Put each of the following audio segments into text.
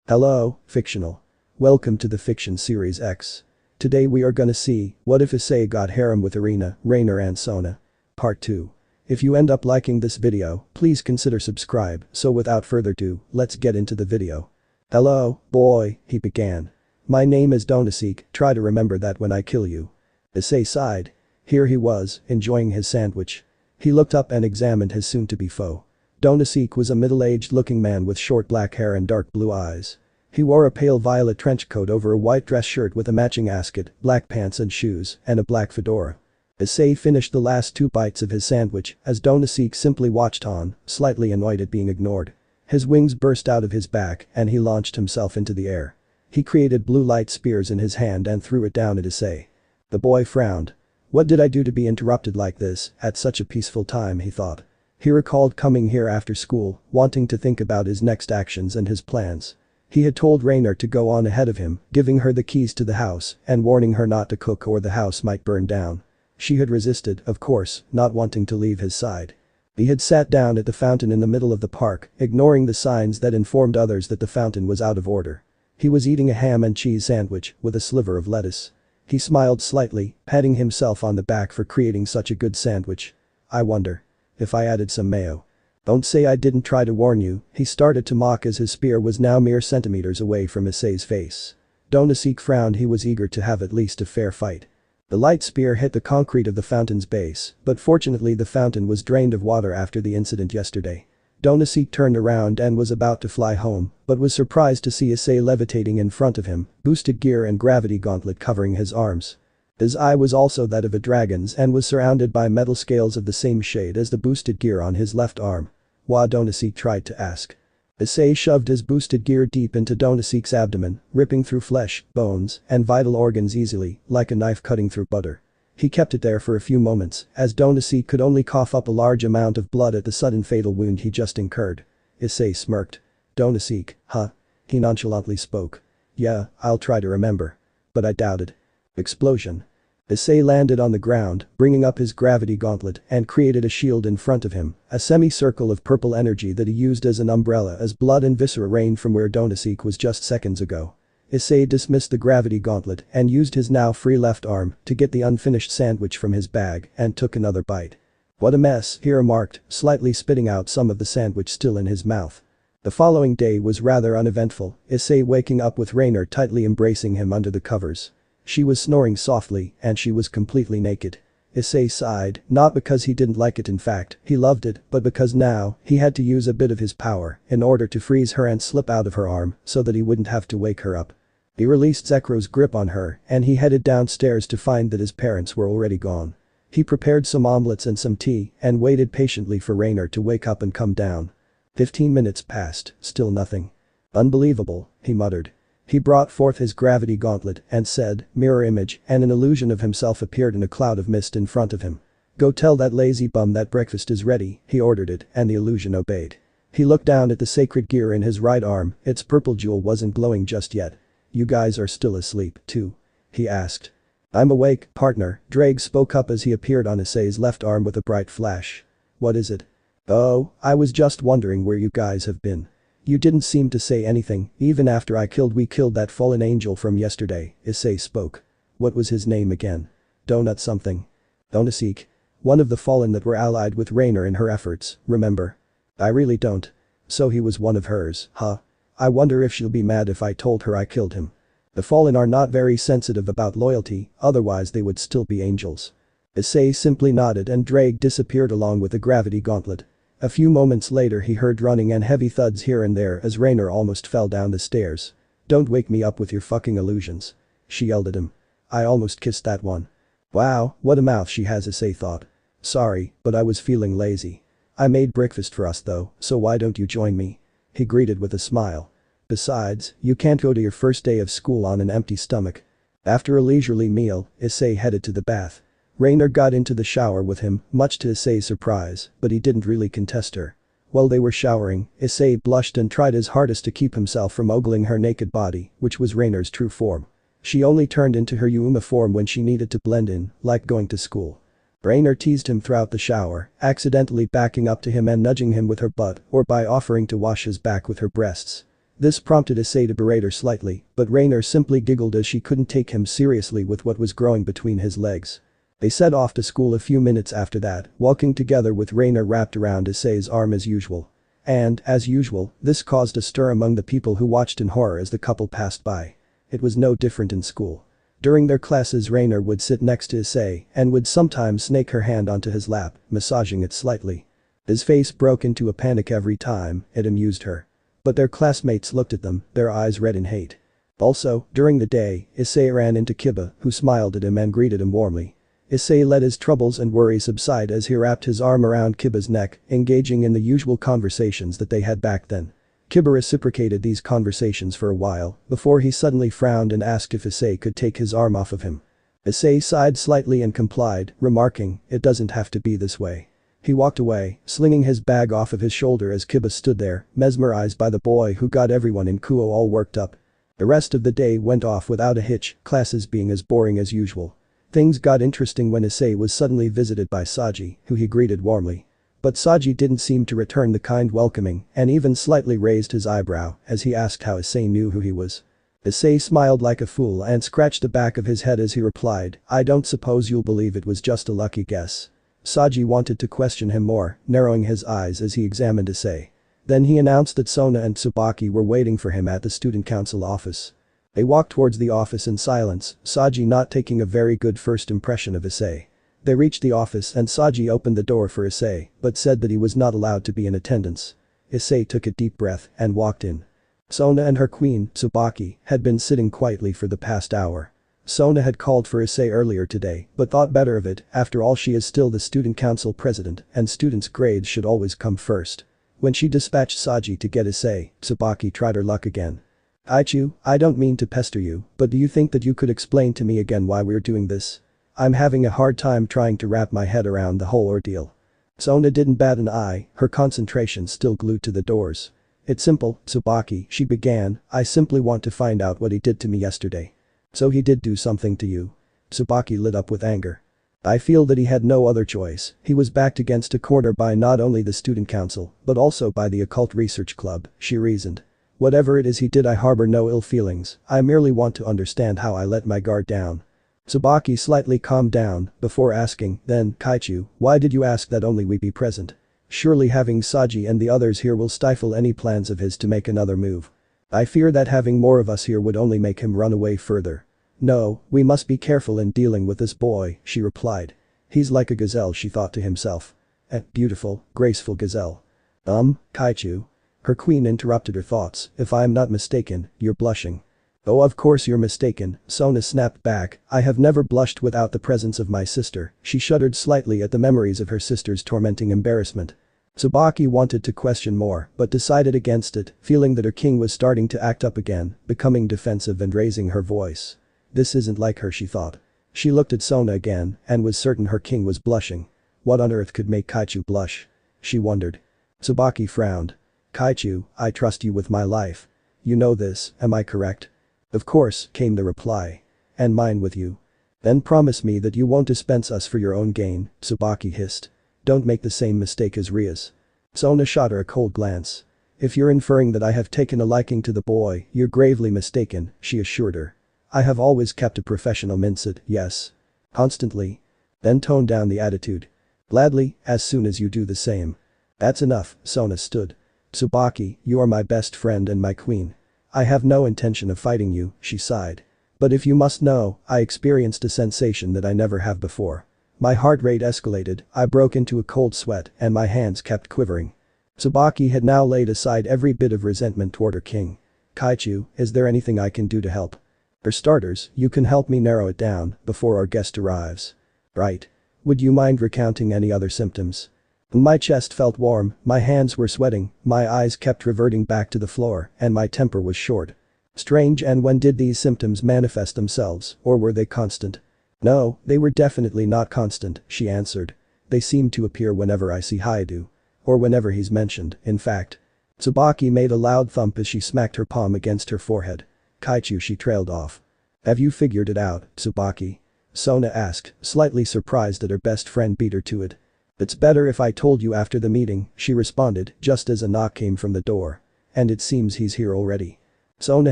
Hello, fictional. Welcome to the Fiction Series X. Today we are gonna see, what if Issei got harem with Irina, Raynare and Sona? Part 2. If you end up liking this video, please consider subscribe, so without further ado, let's get into the video. Hello, boy, he began. My name is Donaseek, try to remember that when I kill you. Issei sighed. Here he was, enjoying his sandwich. He looked up and examined his soon-to-be foe. Donaseek was a middle-aged looking man with short black hair and dark blue eyes. He wore a pale violet trench coat over a white dress shirt with a matching ascot, black pants and shoes, and a black fedora. Issei finished the last 2 bites of his sandwich as Donaseek simply watched on, slightly annoyed at being ignored. His wings burst out of his back and he launched himself into the air. He created blue light spears in his hand and threw it down at Issei. The boy frowned. What did I do to be interrupted like this at such a peaceful time, he thought. He recalled coming here after school, wanting to think about his next actions and his plans. He had told Raynare to go on ahead of him, giving her the keys to the house and warning her not to cook or the house might burn down. She had resisted, of course, not wanting to leave his side. He had sat down at the fountain in the middle of the park, ignoring the signs that informed others that the fountain was out of order. He was eating a ham and cheese sandwich with a sliver of lettuce. He smiled slightly, patting himself on the back for creating such a good sandwich. I wonder if I added some mayo. Don't say I didn't try to warn you, he started to mock as his spear was now mere centimeters away from Issei's face. Donaseek frowned. He was eager to have at least a fair fight. The light spear hit the concrete of the fountain's base, but fortunately the fountain was drained of water after the incident yesterday. Donaseek turned around and was about to fly home, but was surprised to see Issei levitating in front of him, boosted gear and gravity gauntlet covering his arms. His eye was also that of a dragon's and was surrounded by metal scales of the same shade as the boosted gear on his left arm. What? Donaseek tried to ask. Issei shoved his boosted gear deep into Donaseek's abdomen, ripping through flesh, bones, and vital organs easily, like a knife cutting through butter. He kept it there for a few moments, as Donaseek could only cough up a large amount of blood at the sudden fatal wound he just incurred. Issei smirked. Donaseek, huh? He nonchalantly spoke. Yeah, I'll try to remember. But I doubt it. Explosion. Issei landed on the ground, bringing up his gravity gauntlet and created a shield in front of him, a semicircle of purple energy that he used as an umbrella as blood and viscera rained from where Donaseek was just seconds ago. Issei dismissed the gravity gauntlet and used his now free left arm to get the unfinished sandwich from his bag and took another bite. What a mess, he remarked, slightly spitting out some of the sandwich still in his mouth. The following day was rather uneventful, Issei waking up with Raynare tightly embracing him under the covers. She was snoring softly and she was completely naked. Issei sighed, not because he didn't like it, in fact, he loved it, but because now he had to use a bit of his power in order to freeze her and slip out of her arm so that he wouldn't have to wake her up. He released Zekro's grip on her and he headed downstairs to find that his parents were already gone. He prepared some omelets and some tea and waited patiently for Raynare to wake up and come down. 15 minutes passed, still nothing. Unbelievable, he muttered. He brought forth his gravity gauntlet and said, mirror image, and an illusion of himself appeared in a cloud of mist in front of him. Go tell that lazy bum that breakfast is ready, he ordered it, and the illusion obeyed. He looked down at the sacred gear in his right arm, its purple jewel wasn't glowing just yet. You guys are still asleep, too? He asked. I'm awake, partner, Drake spoke up as he appeared on Issei's left arm with a bright flash. What is it? Oh, I was just wondering where you guys have been. You didn't seem to say anything, even after we killed that fallen angel from yesterday, Issei spoke. What was his name again? Donut something. Donaseek. One of the fallen that were allied with Raynare in her efforts, remember? I really don't. So he was one of hers, huh? I wonder if she'll be mad if I told her I killed him. The fallen are not very sensitive about loyalty, otherwise they would still be angels. Issei simply nodded and Drake disappeared along with the gravity gauntlet. A few moments later he heard running and heavy thuds here and there as Raynare almost fell down the stairs. Don't wake me up with your fucking illusions. She yelled at him. I almost kissed that one. Wow, what a mouth she has, Issei thought. Sorry, but I was feeling lazy. I made breakfast for us though, so why don't you join me? He greeted with a smile. Besides, you can't go to your first day of school on an empty stomach. After a leisurely meal, Issei headed to the bath. Raynare got into the shower with him, much to Issei's surprise, but he didn't really contest her. While they were showering, Issei blushed and tried his hardest to keep himself from ogling her naked body, which was Raynare's true form. She only turned into her Yuma form when she needed to blend in, like going to school. Raynare teased him throughout the shower, accidentally backing up to him and nudging him with her butt or by offering to wash his back with her breasts. This prompted Issei to berate her slightly, but Raynare simply giggled as she couldn't take him seriously with what was growing between his legs. They set off to school a few minutes after that, walking together with Raynare wrapped around Issei's arm as usual. And, as usual, this caused a stir among the people who watched in horror as the couple passed by. It was no different in school. During their classes Raynare would sit next to Issei and would sometimes snake her hand onto his lap, massaging it slightly. His face broke into a panic every time, it amused her. But their classmates looked at them, their eyes red in hate. Also, during the day, Issei ran into Kiba, who smiled at him and greeted him warmly. Issei let his troubles and worries subside as he wrapped his arm around Kiba's neck, engaging in the usual conversations that they had back then. Kiba reciprocated these conversations for a while, before he suddenly frowned and asked if Issei could take his arm off of him. Issei sighed slightly and complied, remarking, "It doesn't have to be this way." He walked away, slinging his bag off of his shoulder as Kiba stood there, mesmerized by the boy who got everyone in Kuo all worked up. The rest of the day went off without a hitch, classes being as boring as usual. Things got interesting when Issei was suddenly visited by Saji, who he greeted warmly. But Saji didn't seem to return the kind welcoming and even slightly raised his eyebrow as he asked how Issei knew who he was. Issei smiled like a fool and scratched the back of his head as he replied, "I don't suppose you'll believe it was just a lucky guess." Saji wanted to question him more, narrowing his eyes as he examined Issei. Then he announced that Sona and Tsubaki were waiting for him at the student council office. They walked towards the office in silence, Saji not taking a very good first impression of Issei. They reached the office and Saji opened the door for Issei, but said that he was not allowed to be in attendance. Issei took a deep breath and walked in. Sona and her queen, Tsubaki, had been sitting quietly for the past hour. Sona had called for Issei earlier today, but thought better of it, after all she is still the student council president and students' grades should always come first. When she dispatched Saji to get Issei, Tsubaki tried her luck again. "Aichu, I don't mean to pester you, but do you think that you could explain to me again why we're doing this? I'm having a hard time trying to wrap my head around the whole ordeal." Sona didn't bat an eye, her concentration still glued to the doors. "It's simple, Tsubaki," she began, "I simply want to find out what he did to me yesterday." "So he did do something to you?" Tsubaki lit up with anger. "I feel that he had no other choice, he was backed against a corner by not only the student council, but also by the occult research club," she reasoned. "Whatever it is he did I harbor no ill feelings, I merely want to understand how I let my guard down." Tsubaki slightly calmed down, before asking, "Then, Kaichu, why did you ask that only we be present? Surely having Saji and the others here will stifle any plans of his to make another move. I fear that having more of us here would only make him run away further." "No, we must be careful in dealing with this boy," she replied. "He's like a gazelle," she thought to himself. "A beautiful, graceful gazelle." Kaichu." Her queen interrupted her thoughts, "If I am not mistaken, you're blushing." "Oh, of course you're mistaken," Sona snapped back, "I have never blushed without the presence of my sister." She shuddered slightly at the memories of her sister's tormenting embarrassment. Tsubaki wanted to question more, but decided against it, feeling that her king was starting to act up again, becoming defensive and raising her voice. This isn't like her, she thought. She looked at Sona again and was certain her king was blushing. What on earth could make Kaichu blush? She wondered. Tsubaki frowned. "Kaichu, I trust you with my life. You know this, am I correct?" "Of course," came the reply. "And mine with you." "Then promise me that you won't dispense us for your own gain," Tsubaki hissed. "Don't make the same mistake as Ria's." Sona shot her a cold glance. "If you're inferring that I have taken a liking to the boy, you're gravely mistaken," she assured her. "I have always kept a professional mindset, yes. Constantly." "Then tone down the attitude." "Gladly, as soon as you do the same." "That's enough," Sona stood. "Tsubaki, you are my best friend and my queen. I have no intention of fighting you," she sighed. "But if you must know, I experienced a sensation that I never have before. My heart rate escalated, I broke into a cold sweat and my hands kept quivering." Tsubaki had now laid aside every bit of resentment toward her king. "Kaichu, is there anything I can do to help?" "For starters, you can help me narrow it down before our guest arrives." "Right. Would you mind recounting any other symptoms?" My chest felt warm, my hands were sweating, my eyes kept reverting back to the floor, and my temper was short. Strange, and when did these symptoms manifest themselves, or were they constant? "No, they were definitely not constant," she answered. "They seem to appear whenever I see Haidu. Or whenever he's mentioned, in fact." Tsubaki made a loud thump as she smacked her palm against her forehead. "Kaichu," she trailed off. "Have you figured it out, Tsubaki?" Sona asked, slightly surprised that her best friend beat her to it. "It's better if I told you after the meeting," she responded just as a knock came from the door. And it seems he's here already. Sona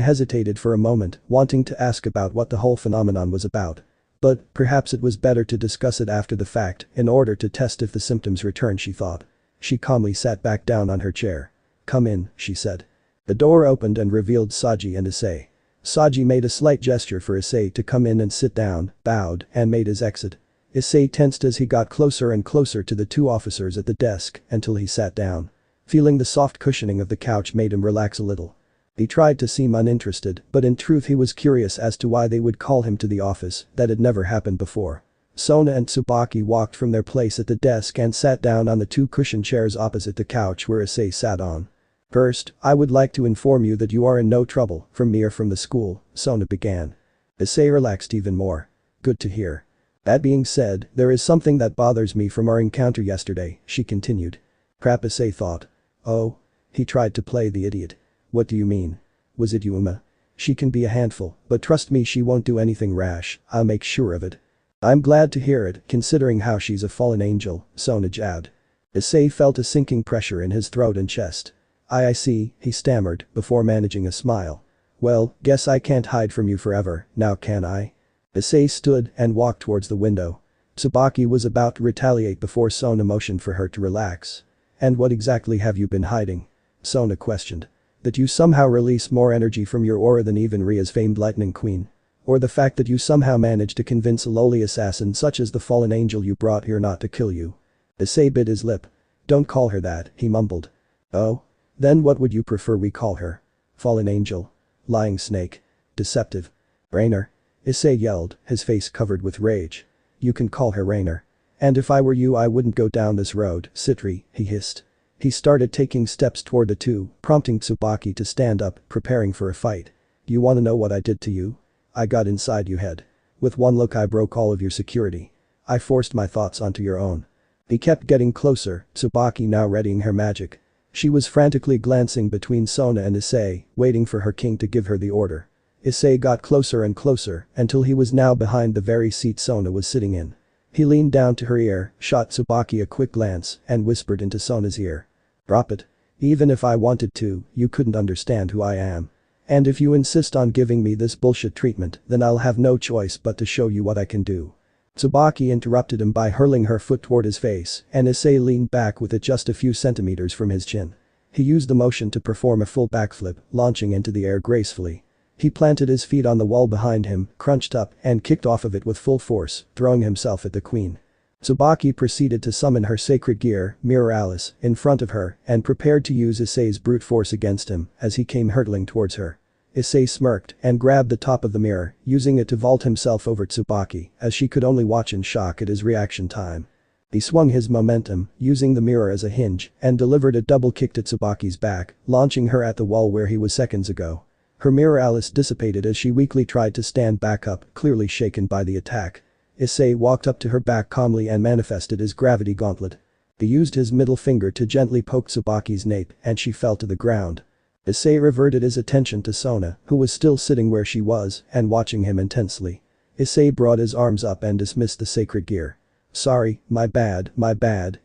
hesitated for a moment, wanting to ask about what the whole phenomenon was about. But perhaps it was better to discuss it after the fact in order to test if the symptoms return, she thought. She calmly sat back down on her chair. "Come in," she said. The door opened and revealed Saji and Issei. Saji made a slight gesture for Issei to come in and sit down, bowed, and made his exit. Issei tensed as he got closer and closer to the two officers at the desk until he sat down. Feeling the soft cushioning of the couch made him relax a little. He tried to seem uninterested, but in truth he was curious as to why they would call him to the office. That had never happened before. Sona and Tsubaki walked from their place at the desk and sat down on the two cushioned chairs opposite the couch where Issei sat on. "First, I would like to inform you that you are in no trouble from me or from the school," Sona began. Issei relaxed even more. "Good to hear. That being said, there is something that bothers me from our encounter yesterday," she continued. Crap, Issei thought. Oh? He tried to play the idiot. "What do you mean? Was it Yuma? She can be a handful, but trust me, she won't do anything rash, I'll make sure of it." "I'm glad to hear it, considering how she's a fallen angel," Sona jabbed. Issei felt a sinking pressure in his throat and chest. I see," he stammered, before managing a smile. "Well, guess I can't hide from you forever, now can I?" Issei stood and walked towards the window. Tsubaki was about to retaliate before Sona motioned for her to relax. "And what exactly have you been hiding?" Sona questioned. "That you somehow release more energy from your aura than even Ria's famed Lightning Queen? Or the fact that you somehow managed to convince a lowly assassin such as the fallen angel you brought here not to kill you?" Issei bit his lip. "Don't call her that," he mumbled. "Oh? Then what would you prefer we call her? Fallen angel? Lying snake? Deceptive? Raynare?" Issei yelled, his face covered with rage. "You can call her Raynare. And if I were you I wouldn't go down this road, Citri," he hissed. He started taking steps toward the two, prompting Tsubaki to stand up, preparing for a fight. "You wanna know what I did to you? I got inside your head. With one look I broke all of your security. I forced my thoughts onto your own." He kept getting closer, Tsubaki now readying her magic. She was frantically glancing between Sona and Issei, waiting for her king to give her the order. Issei got closer and closer until he was now behind the very seat Sona was sitting in. He leaned down to her ear, shot Tsubaki a quick glance, and whispered into Sona's ear. "Drop it. Even if I wanted to, you couldn't understand who I am. And if you insist on giving me this bullshit treatment, then I'll have no choice but to show you what I can do." Tsubaki interrupted him by hurling her foot toward his face, and Issei leaned back with it just a few centimeters from his chin. He used the motion to perform a full backflip, launching into the air gracefully. He planted his feet on the wall behind him, crunched up, and kicked off of it with full force, throwing himself at the queen. Tsubaki proceeded to summon her sacred gear, Mirror Alice, in front of her and prepared to use Issei's brute force against him as he came hurtling towards her. Issei smirked and grabbed the top of the mirror, using it to vault himself over Tsubaki as she could only watch in shock at his reaction time. He swung his momentum, using the mirror as a hinge, and delivered a double kick to Tsubaki's back, launching her at the wall where he was seconds ago. Her Mirror Alice dissipated as she weakly tried to stand back up, clearly shaken by the attack. Issei walked up to her back calmly and manifested his gravity gauntlet. He used his middle finger to gently poke Tsubaki's nape and she fell to the ground. Issei reverted his attention to Sona, who was still sitting where she was and watching him intensely. Issei brought his arms up and dismissed the sacred gear. "Sorry, my bad,"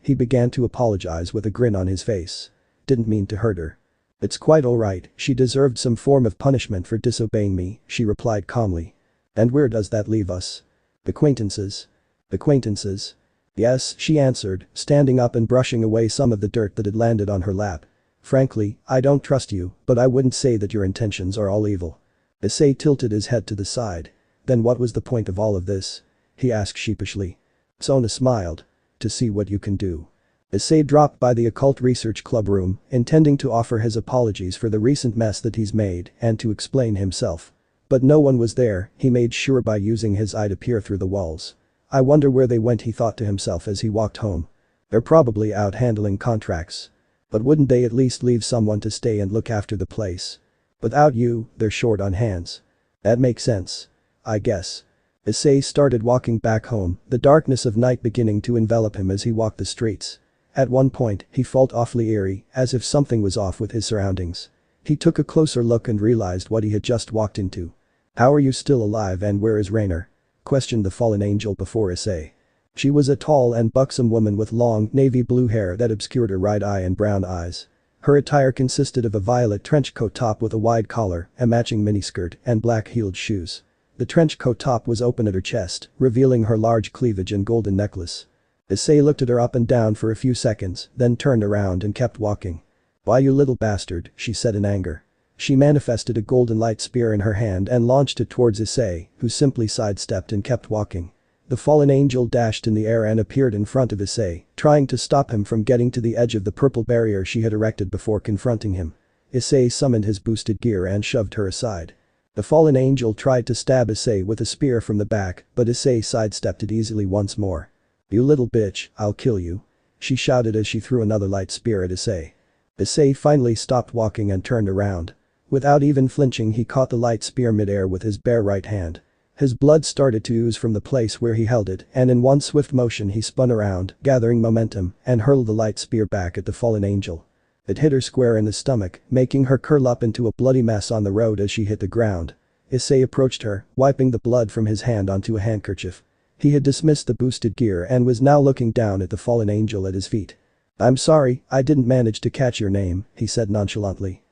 he began to apologize with a grin on his face. "Didn't mean to hurt her." "It's quite alright, she deserved some form of punishment for disobeying me," she replied calmly. "And where does that leave us? Acquaintances? Acquaintances?" "Yes," she answered, standing up and brushing away some of the dirt that had landed on her lap. "Frankly, I don't trust you, but I wouldn't say that your intentions are all evil." Issei tilted his head to the side. "Then what was the point of all of this?" he asked sheepishly. Sona smiled. "To see what you can do." Issei dropped by the occult research club room, intending to offer his apologies for the recent mess that he's made and to explain himself. But no one was there, he made sure by using his eye to peer through the walls. "I wonder where they went," he thought to himself as he walked home. "They're probably out handling contracts. But wouldn't they at least leave someone to stay and look after the place? Without you, they're short on hands. That makes sense. I guess." Issei started walking back home, the darkness of night beginning to envelop him as he walked the streets. At one point, he felt awfully eerie, as if something was off with his surroundings. He took a closer look and realized what he had just walked into. "How are you still alive and where is Raynare?" questioned the fallen angel before Issei. She was a tall and buxom woman with long, navy blue hair that obscured her right eye and brown eyes. Her attire consisted of a violet trench coat top with a wide collar, a matching miniskirt, and black-heeled shoes. The trench coat top was open at her chest, revealing her large cleavage and golden necklace. Issei looked at her up and down for a few seconds, then turned around and kept walking. "Why, you little bastard," she said in anger. She manifested a golden light spear in her hand and launched it towards Issei, who simply sidestepped and kept walking. The fallen angel dashed in the air and appeared in front of Issei, trying to stop him from getting to the edge of the purple barrier she had erected before confronting him. Issei summoned his boosted gear and shoved her aside. The fallen angel tried to stab Issei with a spear from the back, but Issei sidestepped it easily once more. "You little bitch, I'll kill you," she shouted as she threw another light spear at Issei. Issei finally stopped walking and turned around. Without even flinching, he caught the light spear mid-air with his bare right hand. His blood started to ooze from the place where he held it, and in one swift motion he spun around, gathering momentum, and hurled the light spear back at the fallen angel. It hit her square in the stomach, making her curl up into a bloody mess on the road as she hit the ground. Issei approached her, wiping the blood from his hand onto a handkerchief. He had dismissed the boosted gear and was now looking down at the fallen angel at his feet. "I'm sorry, I didn't manage to catch your name," he said nonchalantly.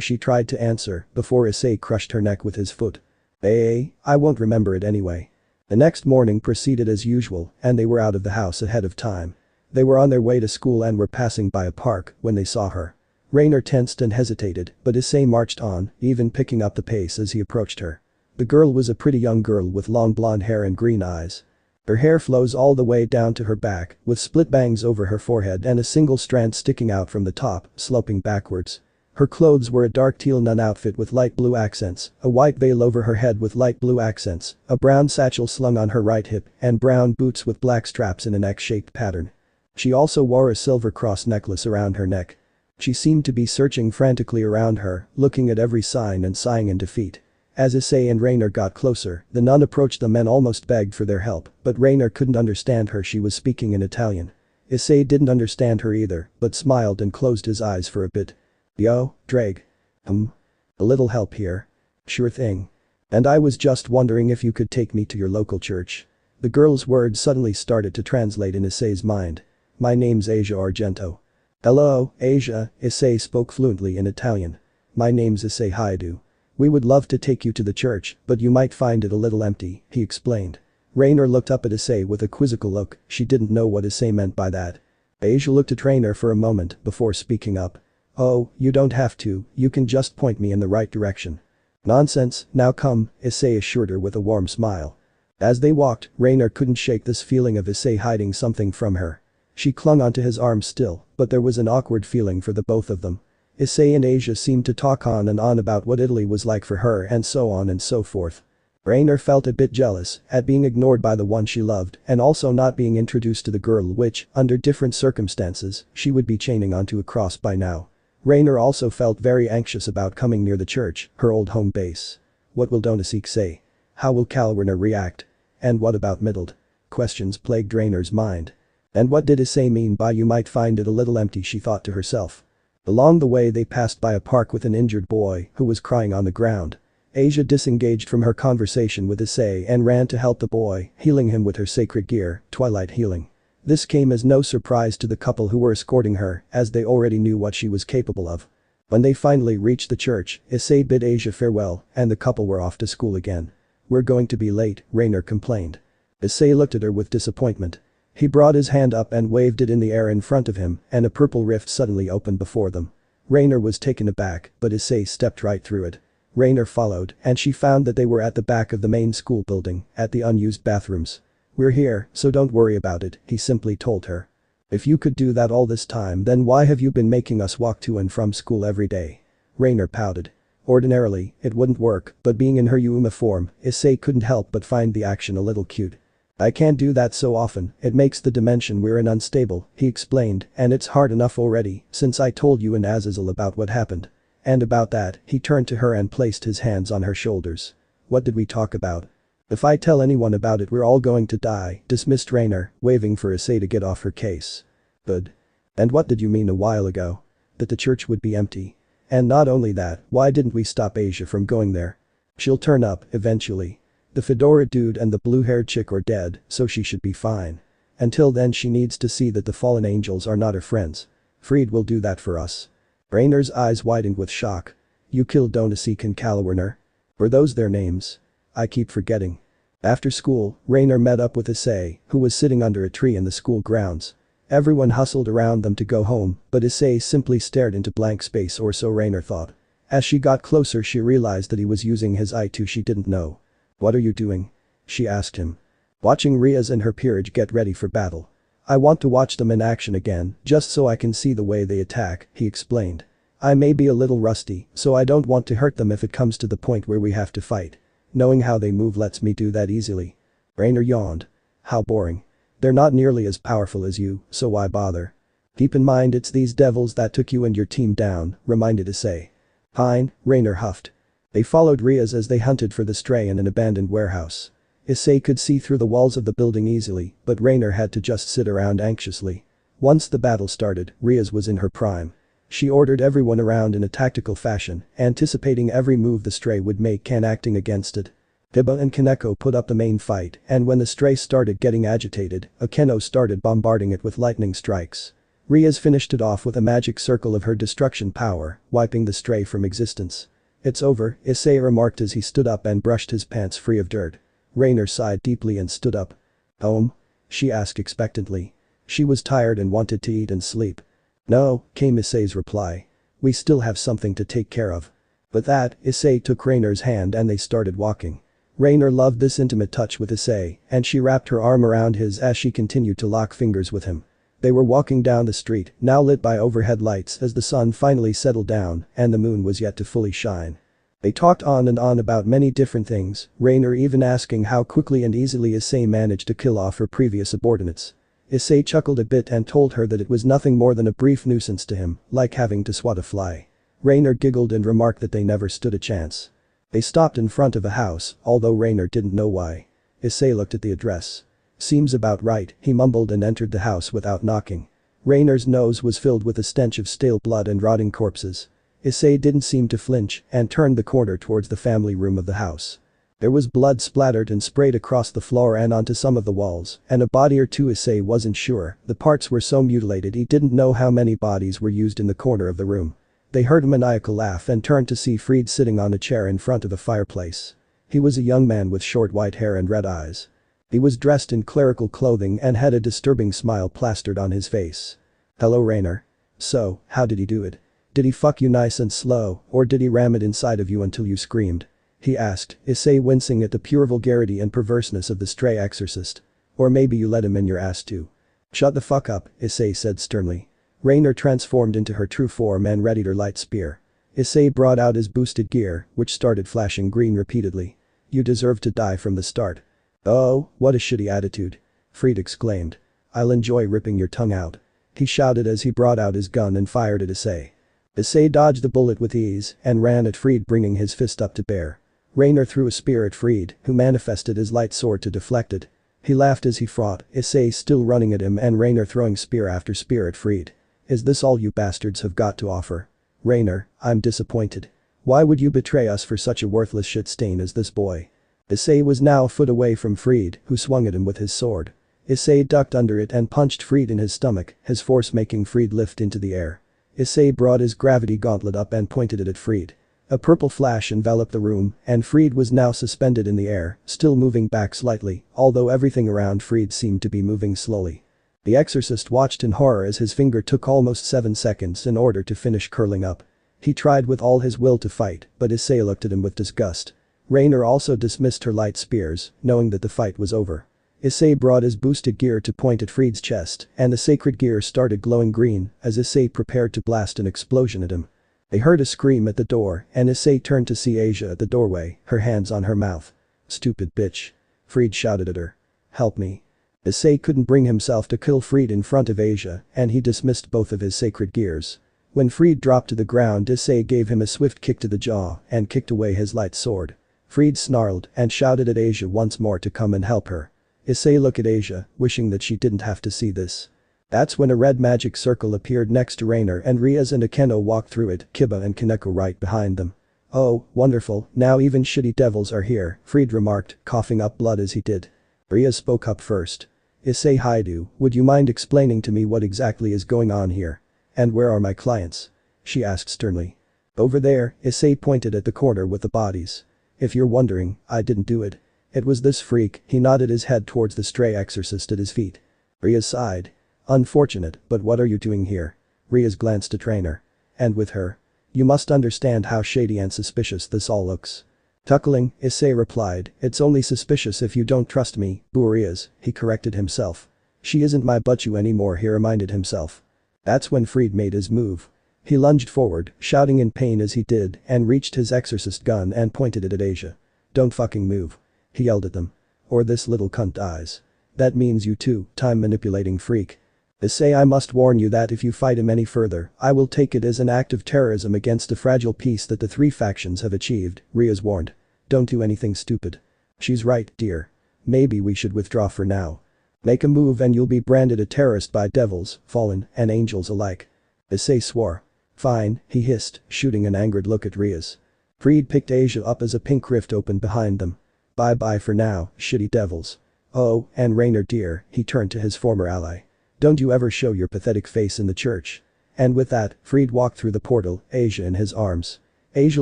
She tried to answer, before Issei crushed her neck with his foot. I won't remember it anyway." The next morning proceeded as usual, and they were out of the house ahead of time. They were on their way to school and were passing by a park when they saw her. Raynare tensed and hesitated, but Issei marched on, even picking up the pace as he approached her. The girl was a pretty young girl with long blonde hair and green eyes. Her hair flows all the way down to her back, with split bangs over her forehead and a single strand sticking out from the top, sloping backwards. Her clothes were a dark teal nun outfit with light blue accents, a white veil over her head with light blue accents, a brown satchel slung on her right hip, and brown boots with black straps in an X-shaped pattern. She also wore a silver cross necklace around her neck. She seemed to be searching frantically around her, looking at every sign and sighing in defeat. As Issei and Raynare got closer, the nun approached them and almost begged for their help, but Raynare couldn't understand her. She was speaking in Italian. Issei didn't understand her either, but smiled and closed his eyes for a bit. "Yo, Drake. A little help here?" "Sure thing. And I was just wondering if you could take me to your local church." The girl's words suddenly started to translate in Issei's mind. "My name's Asia Argento." "Hello, Asia," Issei spoke fluently in Italian. "My name's Issei Haidu. We would love to take you to the church, but you might find it a little empty," he explained. Raynare looked up at Issei with a quizzical look. She didn't know what Issei meant by that. Asia looked at Raynare for a moment before speaking up. "Oh, you don't have to, you can just point me in the right direction." "Nonsense, now come," Issei assured her with a warm smile. As they walked, Raynare couldn't shake this feeling of Issei hiding something from her. She clung onto his arm still, but there was an awkward feeling for the both of them. Issei and Asia seemed to talk on and on about what Italy was like for her and so on and so forth. Raynare felt a bit jealous at being ignored by the one she loved and also not being introduced to the girl which, under different circumstances, she would be chaining onto a cross by now. Raynare also felt very anxious about coming near the church, her old home base. What will Donasik say? How will Calrina react? And what about Middled? Questions plagued Raynare's mind. And what did Issei mean by "you might find it a little empty," she thought to herself. Along the way they passed by a park with an injured boy who was crying on the ground. Asia disengaged from her conversation with Issei and ran to help the boy, healing him with her sacred gear, Twilight Healing. This came as no surprise to the couple who were escorting her, as they already knew what she was capable of. When they finally reached the church, Issei bid Asia farewell, and the couple were off to school again. "We're going to be late," Raynare complained. Issei looked at her with disappointment. He brought his hand up and waved it in the air in front of him, and a purple rift suddenly opened before them. Raynare was taken aback, but Issei stepped right through it. Raynare followed, and she found that they were at the back of the main school building, at the unused bathrooms. "We're here, so don't worry about it," he simply told her. "If you could do that all this time, then why have you been making us walk to and from school every day?" Raynare pouted. Ordinarily, it wouldn't work, but being in her uniform, Issei couldn't help but find the action a little cute. "I can't do that so often, it makes the dimension we're in unstable," he explained, "and it's hard enough already, since I told you and Azazel about what happened. And about that," he turned to her and placed his hands on her shoulders. "What did we talk about?" "If I tell anyone about it we're all going to die," dismissed Raynare, waving for Issei to get off her case. "Good. And what did you mean a while ago? That the church would be empty? And not only that, why didn't we stop Asia from going there? She'll turn up, eventually. The fedora dude and the blue-haired chick are dead, so she should be fine. Until then she needs to see that the fallen angels are not her friends. Fried will do that for us." Raynor's eyes widened with shock. You killed Donasek and Kalwarner? Were those their names? I keep forgetting. After school, Raynor met up with Issei, who was sitting under a tree in the school grounds. Everyone hustled around them to go home, but Issei simply stared into blank space, or so Raynor thought. As she got closer, she realized that he was using his eye too. She didn't know. What are you doing? She asked him. Watching Riaz and her peerage get ready for battle. I want to watch them in action again, just so I can see the way they attack, he explained. I may be a little rusty, so I don't want to hurt them if it comes to the point where we have to fight. Knowing how they move lets me do that easily. Raynor yawned. How boring. They're not nearly as powerful as you, so why bother? Keep in mind it's these devils that took you and your team down, reminded Issei. Fine, Raynor huffed. They followed Riaz as they hunted for the stray in an abandoned warehouse. Issei could see through the walls of the building easily, but Raynor had to just sit around anxiously. Once the battle started, Riaz was in her prime. She ordered everyone around in a tactical fashion, anticipating every move the stray would make and acting against it. Hiba and Kaneko put up the main fight, and when the stray started getting agitated, Akeno started bombarding it with lightning strikes. Riaz finished it off with a magic circle of her destruction power, wiping the stray from existence. It's over, Issei remarked as he stood up and brushed his pants free of dirt. Raynor sighed deeply and stood up. Home? She asked expectantly. She was tired and wanted to eat and sleep. No, came Issei's reply. We still have something to take care of. With that, Issei took Raynor's hand and they started walking. Raynor loved this intimate touch with Issei, and she wrapped her arm around his as she continued to lock fingers with him. They were walking down the street, now lit by overhead lights as the sun finally settled down and the moon was yet to fully shine. They talked on and on about many different things, Raynor even asking how quickly and easily Issei managed to kill off her previous subordinates. Issei chuckled a bit and told her that it was nothing more than a brief nuisance to him, like having to swat a fly. Raynor giggled and remarked that they never stood a chance. They stopped in front of a house, although Raynor didn't know why. Issei looked at the address. Seems about right, he mumbled and entered the house without knocking. Raynor's nose was filled with a stench of stale blood and rotting corpses. Issei didn't seem to flinch and turned the corner towards the family room of the house. There was blood splattered and sprayed across the floor and onto some of the walls, and a body or two. Issei wasn't sure, the parts were so mutilated he didn't know how many bodies were used in the corner of the room. They heard a maniacal laugh and turned to see Fried sitting on a chair in front of the fireplace. He was a young man with short white hair and red eyes. He was dressed in clerical clothing and had a disturbing smile plastered on his face. Hello Raynor. So, how did he do it? Did he fuck you nice and slow, or did he ram it inside of you until you screamed? He asked, Issei wincing at the pure vulgarity and perverseness of the stray exorcist. Or maybe you let him in your ass too. Shut the fuck up, Issei said sternly. Raynor transformed into her true form and readied her light spear. Issei brought out his boosted gear, which started flashing green repeatedly. You deserve to die from the start. Oh, what a shitty attitude. Fried exclaimed. I'll enjoy ripping your tongue out. He shouted as he brought out his gun and fired at Issei. Issei dodged the bullet with ease and ran at Fried, bringing his fist up to bear. Raynor threw a spear at Fried, who manifested his light sword to deflect it. He laughed as he fought, Issei still running at him and Raynor throwing spear after spear at Fried. Is this all you bastards have got to offer? Raynor, I'm disappointed. Why would you betray us for such a worthless shit stain as this boy? Issei was now a foot away from Fried, who swung at him with his sword. Issei ducked under it and punched Fried in his stomach, his force making Fried lift into the air. Issei brought his gravity gauntlet up and pointed it at Fried. A purple flash enveloped the room, and Fried was now suspended in the air, still moving back slightly, although everything around Fried seemed to be moving slowly. The exorcist watched in horror as his finger took almost 7 seconds in order to finish curling up. He tried with all his will to fight, but Issei looked at him with disgust. Raynor also dismissed her light spears, knowing that the fight was over. Issei brought his boosted gear to point at Fried's chest, and the sacred gear started glowing green as Issei prepared to blast an explosion at him. They heard a scream at the door, and Issei turned to see Asia at the doorway, her hands on her mouth. Stupid bitch. Fried shouted at her. Help me. Issei couldn't bring himself to kill Fried in front of Asia, and he dismissed both of his sacred gears. When Fried dropped to the ground, Issei gave him a swift kick to the jaw and kicked away his light sword. Fried snarled and shouted at Asia once more to come and help her. Issei looked at Asia, wishing that she didn't have to see this. That's when a red magic circle appeared next to Raynor and Riaz and Akeno walked through it, Kiba and Kaneko right behind them. Oh, wonderful, now even shitty devils are here, Fried remarked, coughing up blood as he did. Riaz spoke up first. Issei Haidu, would you mind explaining to me what exactly is going on here? And where are my clients? she asked sternly. Over there, Issei pointed at the corner with the bodies. If you're wondering, I didn't do it. It was this freak. He nodded his head towards the stray exorcist at his feet. Rhea sighed. Unfortunate, but what are you doing here? Rhea's glanced at Raynare. And with her? You must understand how shady and suspicious this all looks. Chuckling, Issei replied, it's only suspicious if you don't trust me, Boreas, he corrected himself. She isn't my butchu anymore, he reminded himself. That's when Fried made his move. He lunged forward, shouting in pain as he did, and reached his exorcist gun and pointed it at Asia. Don't fucking move. He yelled at them. Or this little cunt dies. That means you too, time-manipulating freak. Issei, I must warn you that if you fight him any further, I will take it as an act of terrorism against the fragile peace that the three factions have achieved, Rhea's warned. Don't do anything stupid. She's right, dear. Maybe we should withdraw for now. Make a move and you'll be branded a terrorist by devils, fallen, and angels alike. Issei swore. Fine, he hissed, shooting an angered look at Rhea's. Fried picked Asia up as a pink rift opened behind them. Bye-bye for now, shitty devils. Oh, and Raynare dear, he turned to his former ally. Don't you ever show your pathetic face in the church. And with that, Fried walked through the portal, Asia in his arms. Asia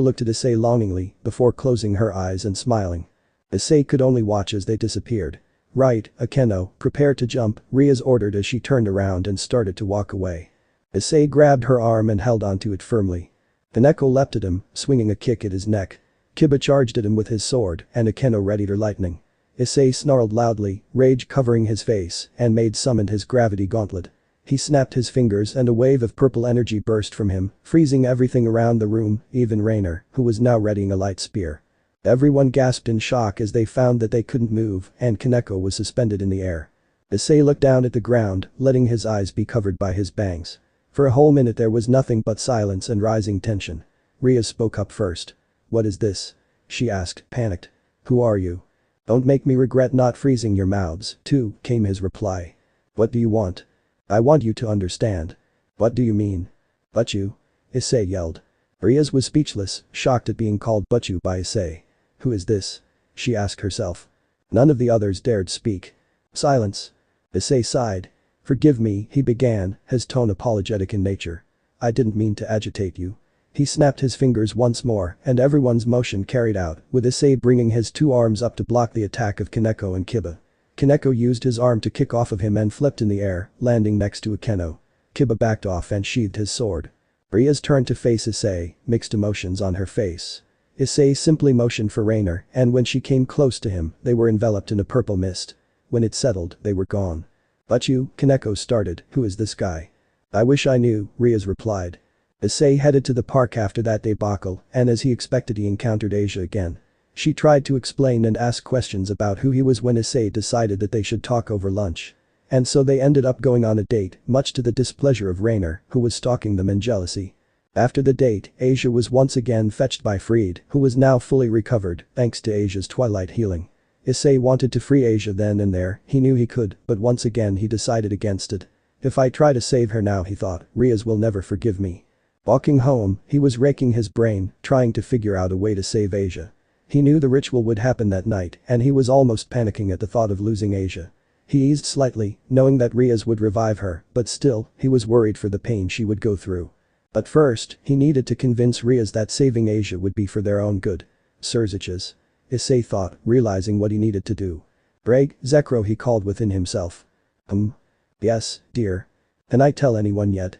looked at Issei longingly, before closing her eyes and smiling. Issei could only watch as they disappeared. Right, Akeno, prepare to jump, Rhea's ordered as she turned around and started to walk away. Issei grabbed her arm and held onto it firmly. Kaneko leapt at him, swinging a kick at his neck. Kiba charged at him with his sword, and Akeno readied her lightning. Issei snarled loudly, rage covering his face, and summoned his gravity gauntlet. He snapped his fingers and a wave of purple energy burst from him, freezing everything around the room, even Raynare, who was now readying a light spear. Everyone gasped in shock as they found that they couldn't move, and Kaneko was suspended in the air. Issei looked down at the ground, letting his eyes be covered by his bangs. For a whole minute there was nothing but silence and rising tension. Rhea spoke up first. What is this? She asked, panicked. Who are you? Don't make me regret not freezing your mouths, too, came his reply. What do you want? I want you to understand. What do you mean? Butchu? Issei yelled. Rhea was speechless, shocked at being called butchu by Issei. Who is this? She asked herself. None of the others dared speak. Silence. Issei sighed. Forgive me, he began, his tone apologetic in nature. I didn't mean to agitate you. He snapped his fingers once more, and everyone's motion carried out, with Issei bringing his two arms up to block the attack of Kaneko and Kiba. Kaneko used his arm to kick off of him and flipped in the air, landing next to Akeno. Kiba backed off and sheathed his sword. Rhea's turned to face Issei, mixed emotions on her face. Issei simply motioned for Raynare, and when she came close to him, they were enveloped in a purple mist. When it settled, they were gone. Butchu, Kaneko started, who is this guy? I wish I knew, Rhea's replied. Issei headed to the park after that debacle, and as he expected he encountered Asia again. She tried to explain and ask questions about who he was when Issei decided that they should talk over lunch. And so they ended up going on a date, much to the displeasure of Raynare, who was stalking them in jealousy. After the date, Asia was once again fetched by Fried, who was now fully recovered, thanks to Asia's twilight healing. Issei wanted to free Asia then and there, he knew he could, but once again he decided against it. If I try to save her now, he thought, Rhea's will never forgive me. Walking home, he was raking his brain, trying to figure out a way to save Asia. He knew the ritual would happen that night, and he was almost panicking at the thought of losing Asia. He eased slightly, knowing that Rhea's would revive her, but still, he was worried for the pain she would go through. But first, he needed to convince Rhea's that saving Asia would be for their own good. Surziches. Issei thought, realizing what he needed to do. Breg, Zekro, he called within himself. Yes, dear. Can I tell anyone yet?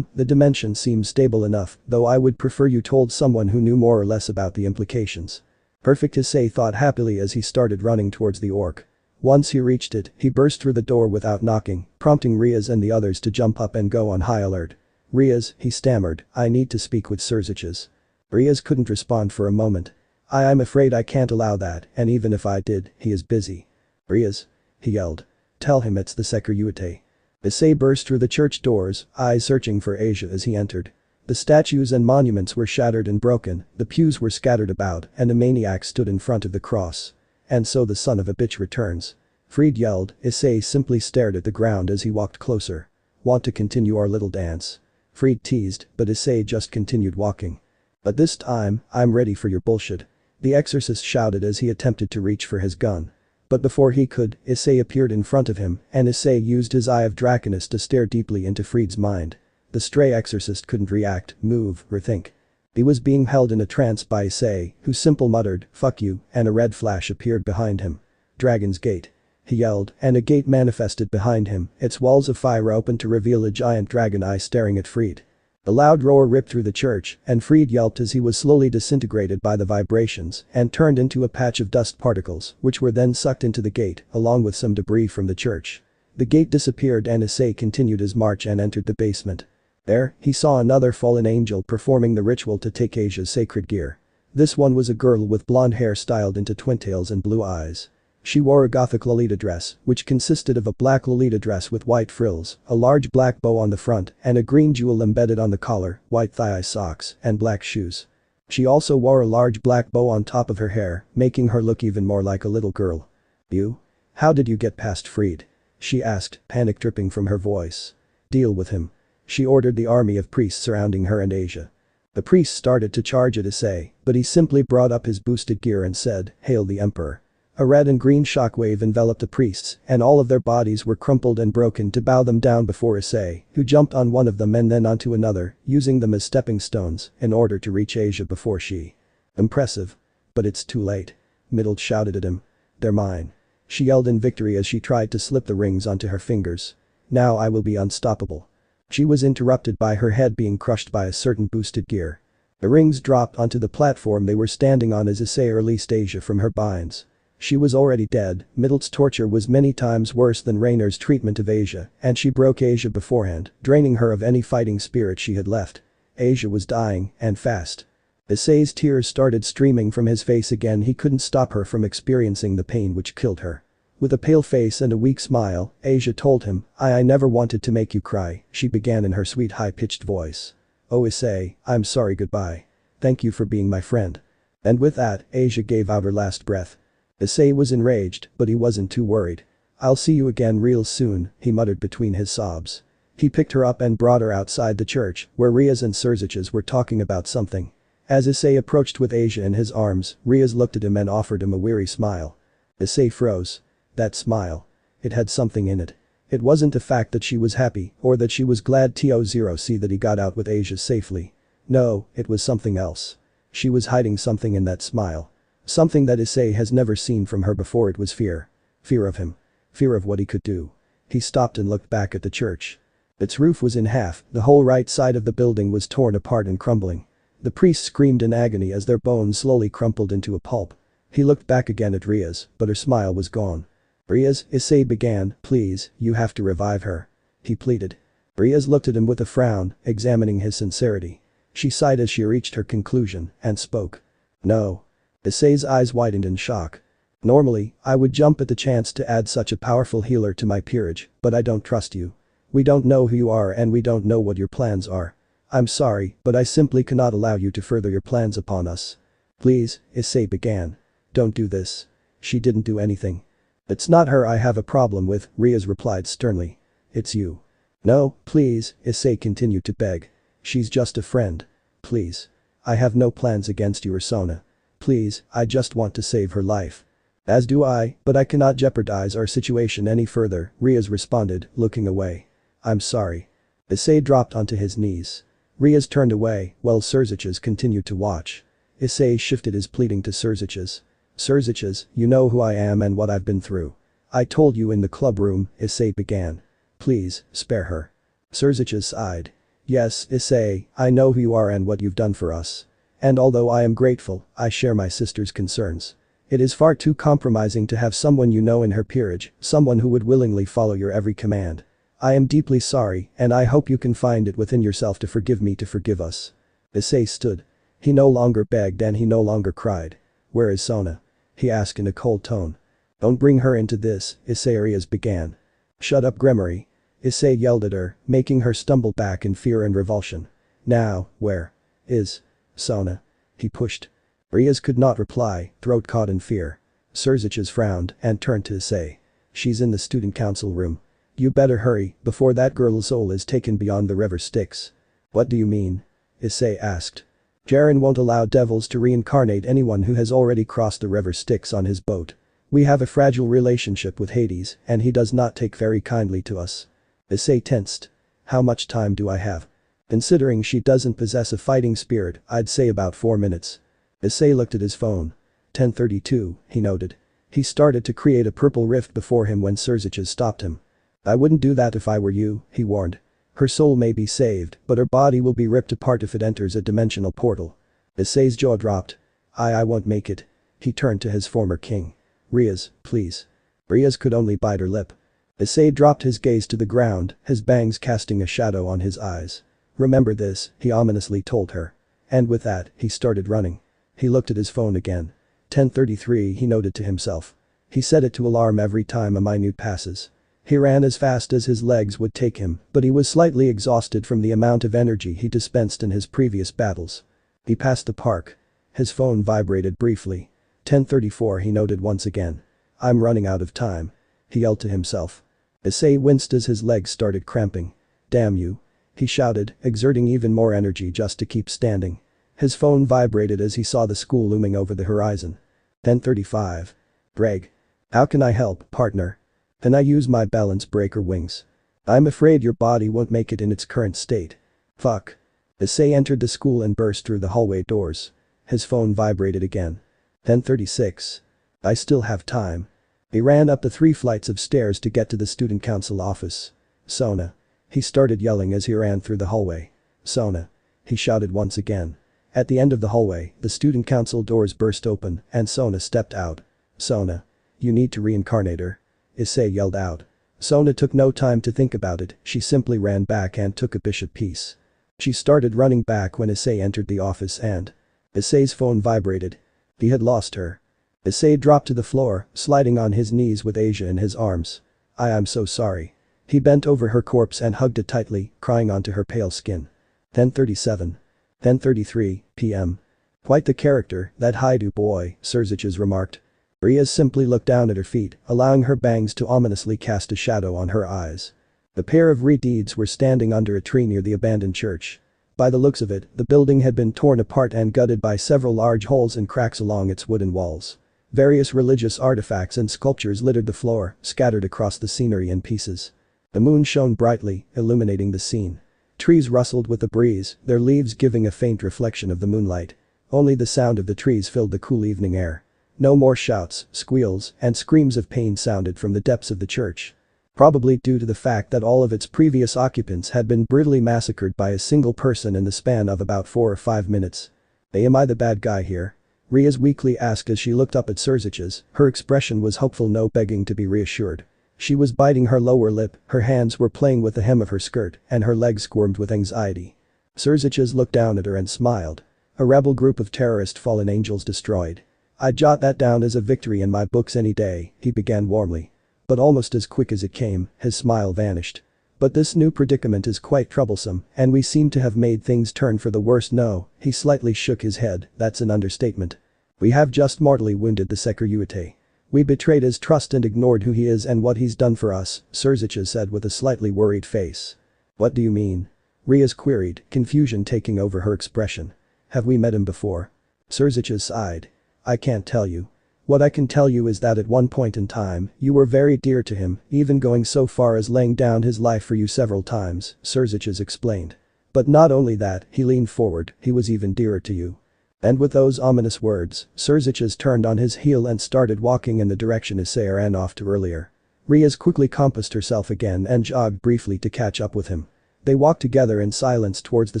The dimension seems stable enough, though I would prefer you told someone who knew more or less about the implications. Perfect, Issei thought happily as he started running towards the orc. Once he reached it, he burst through the door without knocking, prompting Rhea's and the others to jump up and go on high alert. Rhea's, he stammered, I need to speak with Surziches. Rhea's couldn't respond for a moment. I'm afraid I can't allow that, and even if I did, he is busy. Rhea's? He yelled. Tell him it's the Securite. Issei burst through the church doors, eyes searching for Asia as he entered. The statues and monuments were shattered and broken, the pews were scattered about, and a maniac stood in front of the cross. And so the son of a bitch returns. Fried yelled, Issei simply stared at the ground as he walked closer. Want to continue our little dance? Fried teased, but Issei just continued walking. But this time, I'm ready for your bullshit. The exorcist shouted as he attempted to reach for his gun. But before he could, Issei appeared in front of him, and Issei used his eye of Draconis to stare deeply into Fried's mind. The stray exorcist couldn't react, move, or think. He was being held in a trance by Issei, who simply muttered, "Fuck you," and a red flash appeared behind him. "Dragon's Gate." He yelled, and a gate manifested behind him, its walls of fire opened to reveal a giant dragon eye staring at Fried. A loud roar ripped through the church, and Fried yelped as he was slowly disintegrated by the vibrations and turned into a patch of dust particles, which were then sucked into the gate, along with some debris from the church. The gate disappeared and Issei continued his march and entered the basement. There, he saw another fallen angel performing the ritual to take Asia's sacred gear. This one was a girl with blonde hair styled into twintails and blue eyes. She wore a gothic Lolita dress, which consisted of a black Lolita dress with white frills, a large black bow on the front, and a green jewel embedded on the collar, white thigh-high socks, and black shoes. She also wore a large black bow on top of her hair, making her look even more like a little girl. "You? How did you get past Fried?" she asked, panic dripping from her voice. "Deal with him." She ordered the army of priests surrounding her and Asia. The priests started to charge at Issei, but he simply brought up his boosted gear and said, "Hail the Emperor." A red and green shockwave enveloped the priests, and all of their bodies were crumpled and broken to bow them down before Issei, who jumped on one of them and then onto another, using them as stepping stones in order to reach Asia before she. "Impressive. But it's too late." Middle shouted at him. "They're mine." She yelled in victory as she tried to slip the rings onto her fingers. "Now I will be unstoppable." She was interrupted by her head being crushed by a certain boosted gear. The rings dropped onto the platform they were standing on as Issei released Asia from her binds. She was already dead. Middle's torture was many times worse than Raynare's treatment of Asia, and she broke Asia beforehand, draining her of any fighting spirit she had left. Asia was dying, and fast. Issei's tears started streaming from his face again. He couldn't stop her from experiencing the pain which killed her. With a pale face and a weak smile, Asia told him, I never wanted to make you cry," she began in her sweet high-pitched voice. "Oh Issei, I'm sorry, goodbye. Thank you for being my friend." And with that, Asia gave out her last breath. Issei was enraged, but he wasn't too worried. "I'll see you again real soon," he muttered between his sobs. He picked her up and brought her outside the church, where Riaz and Surziches were talking about something. As Issei approached with Asia in his arms, Riaz looked at him and offered him a weary smile. Issei froze. That smile. It had something in it. It wasn't the fact that she was happy, or that she was glad to see that he got out with Asia safely. No, it was something else. She was hiding something in that smile. Something that Issei has never seen from her before. It was fear. Fear of him. Fear of what he could do. He stopped and looked back at the church. Its roof was in half, the whole right side of the building was torn apart and crumbling. The priests screamed in agony as their bones slowly crumpled into a pulp. He looked back again at Riaz, but her smile was gone. "Riaz," Issei began, "please, you have to revive her." He pleaded. Riaz looked at him with a frown, examining his sincerity. She sighed as she reached her conclusion, and spoke. "No." Issei's eyes widened in shock. "Normally, I would jump at the chance to add such a powerful healer to my peerage, but I don't trust you. We don't know who you are and we don't know what your plans are. I'm sorry, but I simply cannot allow you to further your plans upon us." "Please," Issei began. "Don't do this." "She didn't do anything." "It's not her I have a problem with," Riaz replied sternly. "It's you." "No, please," Issei continued to beg. "She's just a friend. Please. I have no plans against you or Sona. Please, I just want to save her life." "As do I, but I cannot jeopardize our situation any further," Riaz responded, looking away. "I'm sorry." Issei dropped onto his knees. Riaz turned away, while Surziches continued to watch. Issei shifted his pleading to Surziches. "Surziches, you know who I am and what I've been through. I told you in the club room," Issei began. "Please, spare her." Surziches sighed. "Yes, Issei, I know who you are and what you've done for us. And although I am grateful, I share my sister's concerns. It is far too compromising to have someone you know in her peerage, someone who would willingly follow your every command. I am deeply sorry, and I hope you can find it within yourself to forgive me, to forgive us." Issei stood. He no longer begged and he no longer cried. "Where is Sona?" he asked in a cold tone. "Don't bring her into this," Issei began. "Shut up, Gremory." Issei yelled at her, making her stumble back in fear and revulsion. "Now, where is Sona?" he pushed. Riaz could not reply, throat caught in fear. Surziches frowned and turned to Issei. "She's in the student council room. You better hurry before that girl's soul is taken beyond the river Styx." "What do you mean?" Issei asked. "Jaren won't allow devils to reincarnate anyone who has already crossed the river Styx on his boat. We have a fragile relationship with Hades and he does not take very kindly to us." Issei tensed. "How much time do I have?" Considering she doesn't possess a fighting spirit, I'd say about 4 minutes. Issei looked at his phone. 10:32, he noted. He started to create a purple rift before him when Surziches stopped him. I wouldn't do that if I were you, he warned. Her soul may be saved, but her body will be ripped apart if it enters a dimensional portal. Issei's jaw dropped. I won't make it. He turned to his former king. Riaz, please. Riaz could only bite her lip. Issei dropped his gaze to the ground, his bangs casting a shadow on his eyes. Remember this, he ominously told her. And with that, he started running. He looked at his phone again. 10:33, he noted to himself. He set it to alarm every time a minute passes. He ran as fast as his legs would take him, but he was slightly exhausted from the amount of energy he dispensed in his previous battles. He passed the park. His phone vibrated briefly. 10:34, he noted once again. I'm running out of time. He yelled to himself. Issei winced as his legs started cramping. Damn you. He shouted, exerting even more energy just to keep standing. His phone vibrated as he saw the school looming over the horizon. 10:35. Greg. How can I help, partner? Can I use my balance breaker wings? I'm afraid your body won't make it in its current state. Fuck. Issei entered the school and burst through the hallway doors. His phone vibrated again. 10:36. I still have time. He ran up the 3 flights of stairs to get to the student council office. Sona. He started yelling as he ran through the hallway. Sona. He shouted once again. At the end of the hallway, the student council doors burst open and Sona stepped out. Sona. You need to reincarnate her. Issei yelled out. Sona took no time to think about it, she simply ran back and took a bishop piece. She started running back when Issei entered the office and Issei's phone vibrated. He had lost her. Issei dropped to the floor, sliding on his knees with Asia in his arms. I'm so sorry. He bent over her corpse and hugged it tightly, crying onto her pale skin. 10:37. 10:33 p.m. Quite the character, that Haidu boy, Surziches remarked. Riaz simply looked down at her feet, allowing her bangs to ominously cast a shadow on her eyes. The pair of redeeds were standing under a tree near the abandoned church. By the looks of it, the building had been torn apart and gutted by several large holes and cracks along its wooden walls. Various religious artifacts and sculptures littered the floor, scattered across the scenery in pieces. The moon shone brightly, illuminating the scene. Trees rustled with the breeze, their leaves giving a faint reflection of the moonlight. Only the sound of the trees filled the cool evening air. No more shouts, squeals, and screams of pain sounded from the depths of the church. Probably due to the fact that all of its previous occupants had been brutally massacred by a single person in the span of about 4 or 5 minutes. Am I the bad guy here? Riaz weakly asked as she looked up at Surziches, her expression was hopeful, no begging to be reassured. She was biting her lower lip, her hands were playing with the hem of her skirt, and her legs squirmed with anxiety. Surziches looked down at her and smiled. A rebel group of terrorist fallen angels destroyed. I'd jot that down as a victory in my books any day, he began warmly. But almost as quick as it came, his smile vanished. But this new predicament is quite troublesome, and we seem to have made things turn for the worse. No, he slightly shook his head, that's an understatement. We have just mortally wounded the Securite. We betrayed his trust and ignored who he is and what he's done for us, Surziches said with a slightly worried face. What do you mean? Riaz queried, confusion taking over her expression. Have we met him before? Surziches sighed. I can't tell you. What I can tell you is that at one point in time, you were very dear to him, even going so far as laying down his life for you several times, Surziches explained. But not only that, he leaned forward, he was even dearer to you. And with those ominous words, Surziches turned on his heel and started walking in the direction Issei ran off to earlier. Riaz quickly composed herself again and jogged briefly to catch up with him. They walked together in silence towards the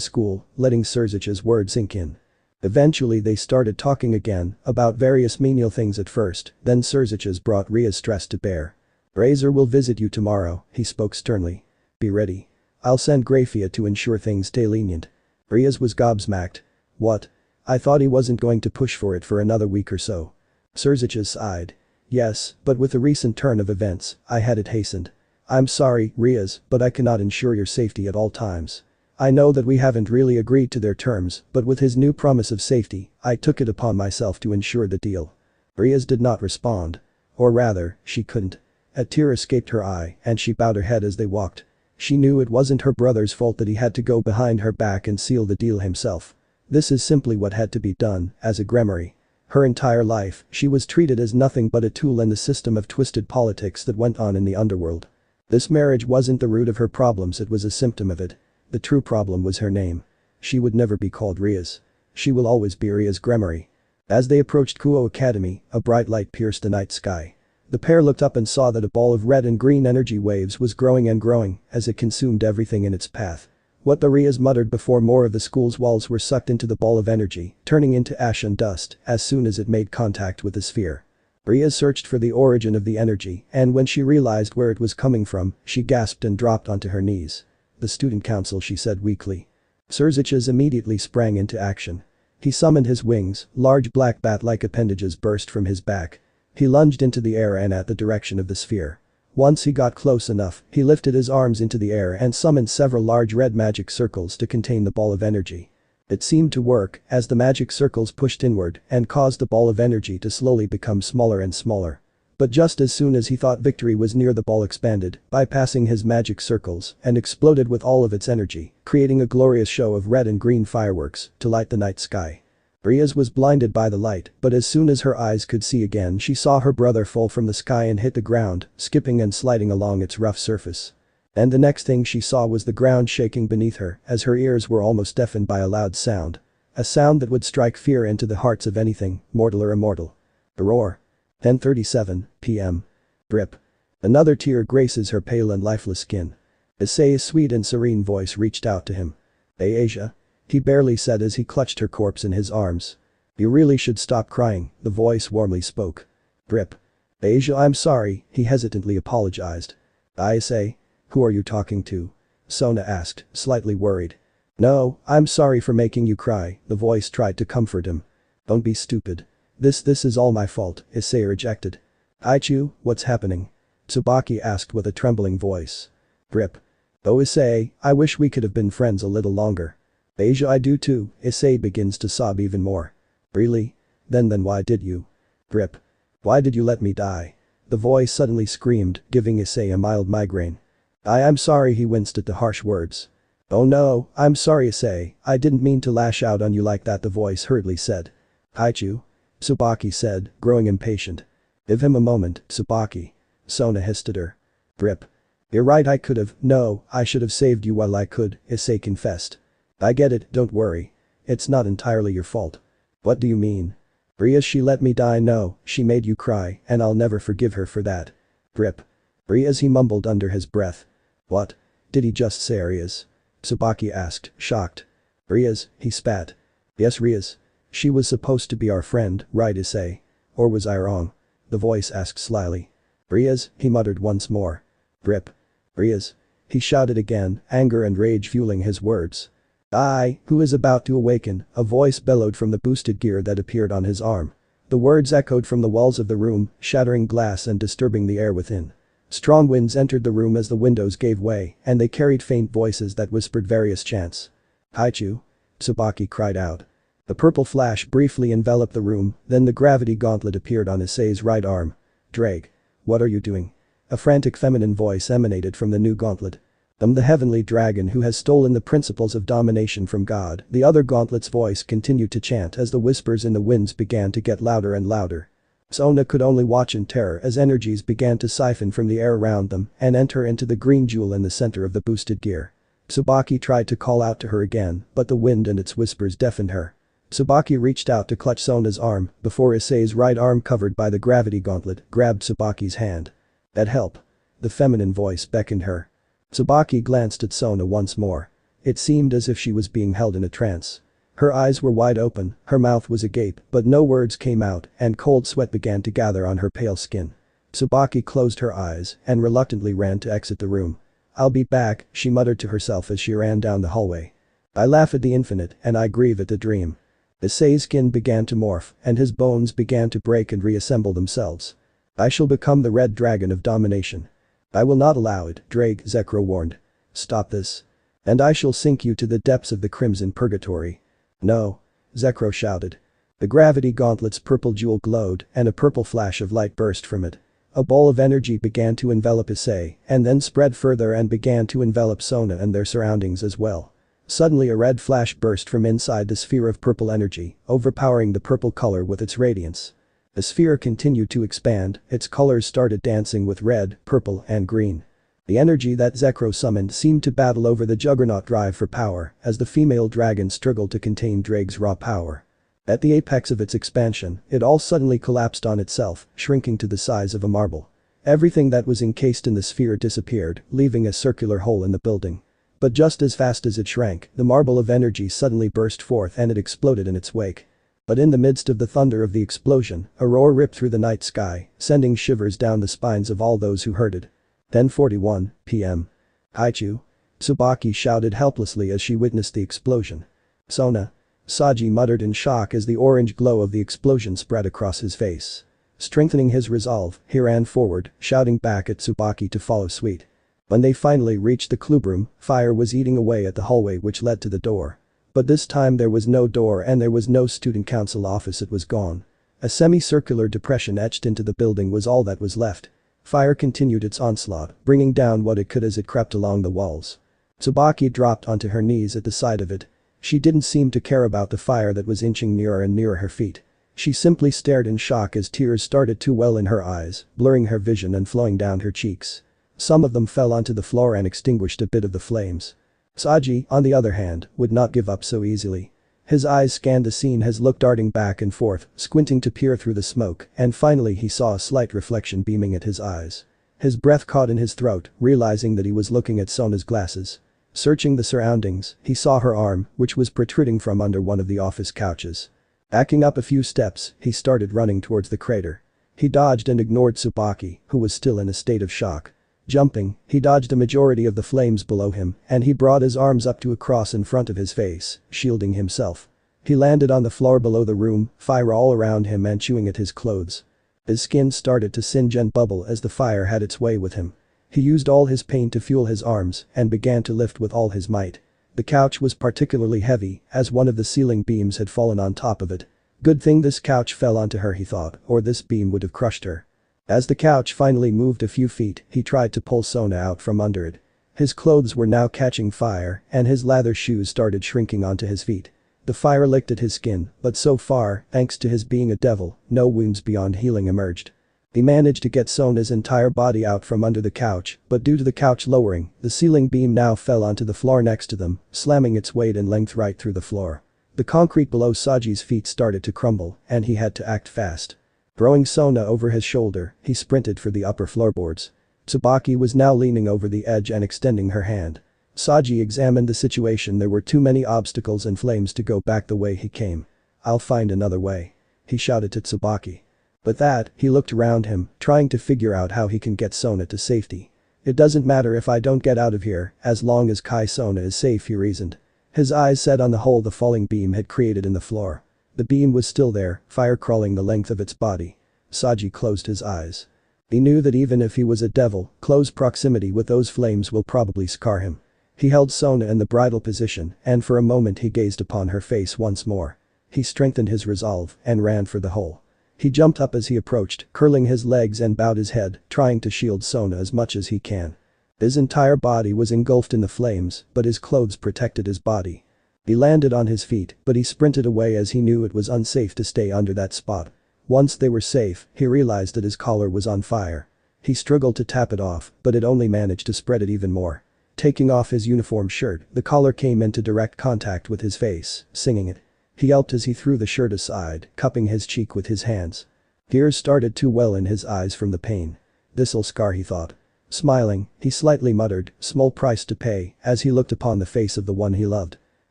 school, letting Surziches' words sink in. Eventually they started talking again, about various menial things at first, then Surziches brought Riaz's stress to bear. Razor will visit you tomorrow, he spoke sternly. Be ready. I'll send Grafia to ensure things stay lenient. Riaz was gobsmacked. What? I thought he wasn't going to push for it for another week or so. Surziches sighed. Yes, but with the recent turn of events, I had it hastened. I'm sorry, Riaz, but I cannot ensure your safety at all times. I know that we haven't really agreed to their terms, but with his new promise of safety, I took it upon myself to ensure the deal. Riaz did not respond. Or rather, she couldn't. A tear escaped her eye and she bowed her head as they walked. She knew it wasn't her brother's fault that he had to go behind her back and seal the deal himself. This is simply what had to be done, as a Gremory. Her entire life, she was treated as nothing but a tool in the system of twisted politics that went on in the underworld. This marriage wasn't the root of her problems, it was a symptom of it. The true problem was her name. She would never be called Rias. She will always be Rias Gremory. As they approached Kuo Academy, a bright light pierced the night sky. The pair looked up and saw that a ball of red and green energy waves was growing and growing as it consumed everything in its path. What the Rias muttered before more of the school's walls were sucked into the ball of energy, turning into ash and dust as soon as it made contact with the sphere. Rias searched for the origin of the energy, and when she realized where it was coming from, she gasped and dropped onto her knees. "The student council," she said weakly. Serziches immediately sprang into action. He summoned his wings, large black bat-like appendages burst from his back. He lunged into the air and at the direction of the sphere. Once he got close enough, he lifted his arms into the air and summoned several large red magic circles to contain the ball of energy. It seemed to work, as the magic circles pushed inward and caused the ball of energy to slowly become smaller and smaller. But just as soon as he thought victory was near, the ball expanded, bypassing his magic circles, and exploded with all of its energy, creating a glorious show of red and green fireworks to light the night sky. Rias was blinded by the light, but as soon as her eyes could see again, she saw her brother fall from the sky and hit the ground, skipping and sliding along its rough surface. And the next thing she saw was the ground shaking beneath her as her ears were almost deafened by a loud sound. A sound that would strike fear into the hearts of anything, mortal or immortal. A roar. 10:37 p.m. Drip. Another tear graces her pale and lifeless skin. Issei's sweet and serene voice reached out to him. "Ayyenjay," he barely said as he clutched her corpse in his arms. "You really should stop crying," the voice warmly spoke. Drip. "Ayyenjay, I'm sorry," he hesitantly apologized. "Issei? Who are you talking to?" Sona asked, slightly worried. "No, I'm sorry for making you cry," the voice tried to comfort him. "Don't be stupid. This is all my fault," Issei rejected. "Aichu, what's happening?" Tsubaki asked with a trembling voice. Drip. "Oh Issei, I wish we could have been friends a little longer." "Ayyenjay, I do too," Issei begins to sob even more. "Really? Then why did you?" Drip. "Why did you let me die?" The voice suddenly screamed, giving Issei a mild migraine. I'm sorry," he winced at the harsh words. "Oh no, I'm sorry Issei, I didn't mean to lash out on you like that," the voice hurriedly said. "Aichu?" Tsubaki said, growing impatient. "Give him a moment, Tsubaki." Sona hissed at her. Drip. "You're right, I could've, no, I should've saved you while I could," Issei confessed. "I get it, don't worry. It's not entirely your fault." "What do you mean?" "Rias, she let me die, no, she made you cry, and I'll never forgive her for that." Drip. "Rias," he mumbled under his breath. "What? Did he just say Rias?" Tsubaki asked, shocked. "Rias," he spat. "Yes, Rias. She was supposed to be our friend, right Issei? Or was I wrong?" The voice asked slyly. "Rias," he muttered once more. Drip. "Rias," he shouted again, anger and rage fueling his words. Who is about to awaken?" a voice bellowed from the boosted gear that appeared on his arm. The words echoed from the walls of the room, shattering glass and disturbing the air within. Strong winds entered the room as the windows gave way, and they carried faint voices that whispered various chants. "Aichu?" Tsubaki cried out. The purple flash briefly enveloped the room, then the gravity gauntlet appeared on Issei's right arm. "Drake. What are you doing?" A frantic feminine voice emanated from the new gauntlet. "I'm the heavenly dragon who has stolen the principles of domination from God," the other gauntlet's voice continued to chant as the whispers in the winds began to get louder and louder. Sona could only watch in terror as energies began to siphon from the air around them and enter into the green jewel in the center of the boosted gear. Tsubaki tried to call out to her again, but the wind and its whispers deafened her. Tsubaki reached out to clutch Sona's arm before Issei's right arm, covered by the gravity gauntlet, grabbed Tsubaki's hand. "That help?" the feminine voice beckoned her. Tsubaki glanced at Sona once more. It seemed as if she was being held in a trance. Her eyes were wide open, her mouth was agape, but no words came out and cold sweat began to gather on her pale skin. Tsubaki closed her eyes and reluctantly ran to exit the room. "I'll be back," she muttered to herself as she ran down the hallway. "I laugh at the infinite and I grieve at the dream." Issei's skin began to morph and his bones began to break and reassemble themselves. "I shall become the red dragon of domination." "I will not allow it, Drake," Zekro warned. "Stop this. And I shall sink you to the depths of the crimson purgatory." "No!" Zekro shouted. The gravity gauntlet's purple jewel glowed and a purple flash of light burst from it. A ball of energy began to envelop Issei and then spread further and began to envelop Sona and their surroundings as well. Suddenly a red flash burst from inside the sphere of purple energy, overpowering the purple color with its radiance. The sphere continued to expand, its colors started dancing with red, purple and green. The energy that Zekro summoned seemed to battle over the juggernaut drive for power as the female dragon struggled to contain Drake's raw power. At the apex of its expansion, it all suddenly collapsed on itself, shrinking to the size of a marble. Everything that was encased in the sphere disappeared, leaving a circular hole in the building. But just as fast as it shrank, the marble of energy suddenly burst forth and it exploded in its wake. But in the midst of the thunder of the explosion, a roar ripped through the night sky, sending shivers down the spines of all those who heard it. 10:41 p.m. Haichu? Tsubaki shouted helplessly as she witnessed the explosion. Sona? Saji muttered in shock as the orange glow of the explosion spread across his face. Strengthening his resolve, he ran forward, shouting back at Tsubaki to follow suit. When they finally reached the clubroom, fire was eating away at the hallway which led to the door. But this time there was no door and there was no student council office, it was gone. A semicircular depression etched into the building was all that was left. Fire continued its onslaught, bringing down what it could as it crept along the walls. Tsubaki dropped onto her knees at the side of it. She didn't seem to care about the fire that was inching nearer and nearer her feet. She simply stared in shock as tears started to well in her eyes, blurring her vision and flowing down her cheeks. Some of them fell onto the floor and extinguished a bit of the flames. Saji, on the other hand, would not give up so easily. His eyes scanned the scene as looked darting back and forth, squinting to peer through the smoke, and finally he saw a slight reflection beaming at his eyes. His breath caught in his throat, realizing that he was looking at Sona's glasses. Searching the surroundings, he saw her arm, which was protruding from under one of the office couches. Backing up a few steps, he started running towards the crater. He dodged and ignored Tsubaki, who was still in a state of shock. Jumping, he dodged a majority of the flames below him, and he brought his arms up to a cross in front of his face, shielding himself. He landed on the floor below the room, fire all around him and chewing at his clothes. His skin started to singe and bubble as the fire had its way with him. He used all his pain to fuel his arms and began to lift with all his might. The couch was particularly heavy, as one of the ceiling beams had fallen on top of it. Good thing this couch fell onto her, he thought, or this beam would have crushed her. As the couch finally moved a few feet, he tried to pull Sona out from under it. His clothes were now catching fire, and his leather shoes started shrinking onto his feet. The fire licked at his skin, but so far, thanks to his being a devil, no wounds beyond healing emerged. He managed to get Sona's entire body out from under the couch, but due to the couch lowering, the ceiling beam now fell onto the floor next to them, slamming its weight and length right through the floor. The concrete below Saji's feet started to crumble, and he had to act fast. Throwing Sona over his shoulder, he sprinted for the upper floorboards. Tsubaki was now leaning over the edge and extending her hand. Saji examined the situation. There were too many obstacles and flames to go back the way he came. "I'll find another way," he shouted to Tsubaki. With that, he looked around him, trying to figure out how he can get Sona to safety. "It doesn't matter if I don't get out of here, as long as Sona is safe," he reasoned. His eyes set on the hole the falling beam had created in the floor. The beam was still there, fire crawling the length of its body. Saji closed his eyes. He knew that even if he was a devil, close proximity with those flames will probably scar him. He held Sona in the bridal position, and for a moment he gazed upon her face once more. He strengthened his resolve and ran for the hole. He jumped up as he approached, curling his legs and bowed his head, trying to shield Sona as much as he can. His entire body was engulfed in the flames, but his clothes protected his body. He landed on his feet, but he sprinted away as he knew it was unsafe to stay under that spot. Once they were safe, he realized that his collar was on fire. He struggled to tap it off, but it only managed to spread it even more. Taking off his uniform shirt, the collar came into direct contact with his face, singing it. He yelped as he threw the shirt aside, cupping his cheek with his hands. Tears started to well in his eyes from the pain. "This'll scar," he thought. Smiling, he slightly muttered, "Small price to pay," as he looked upon the face of the one he loved.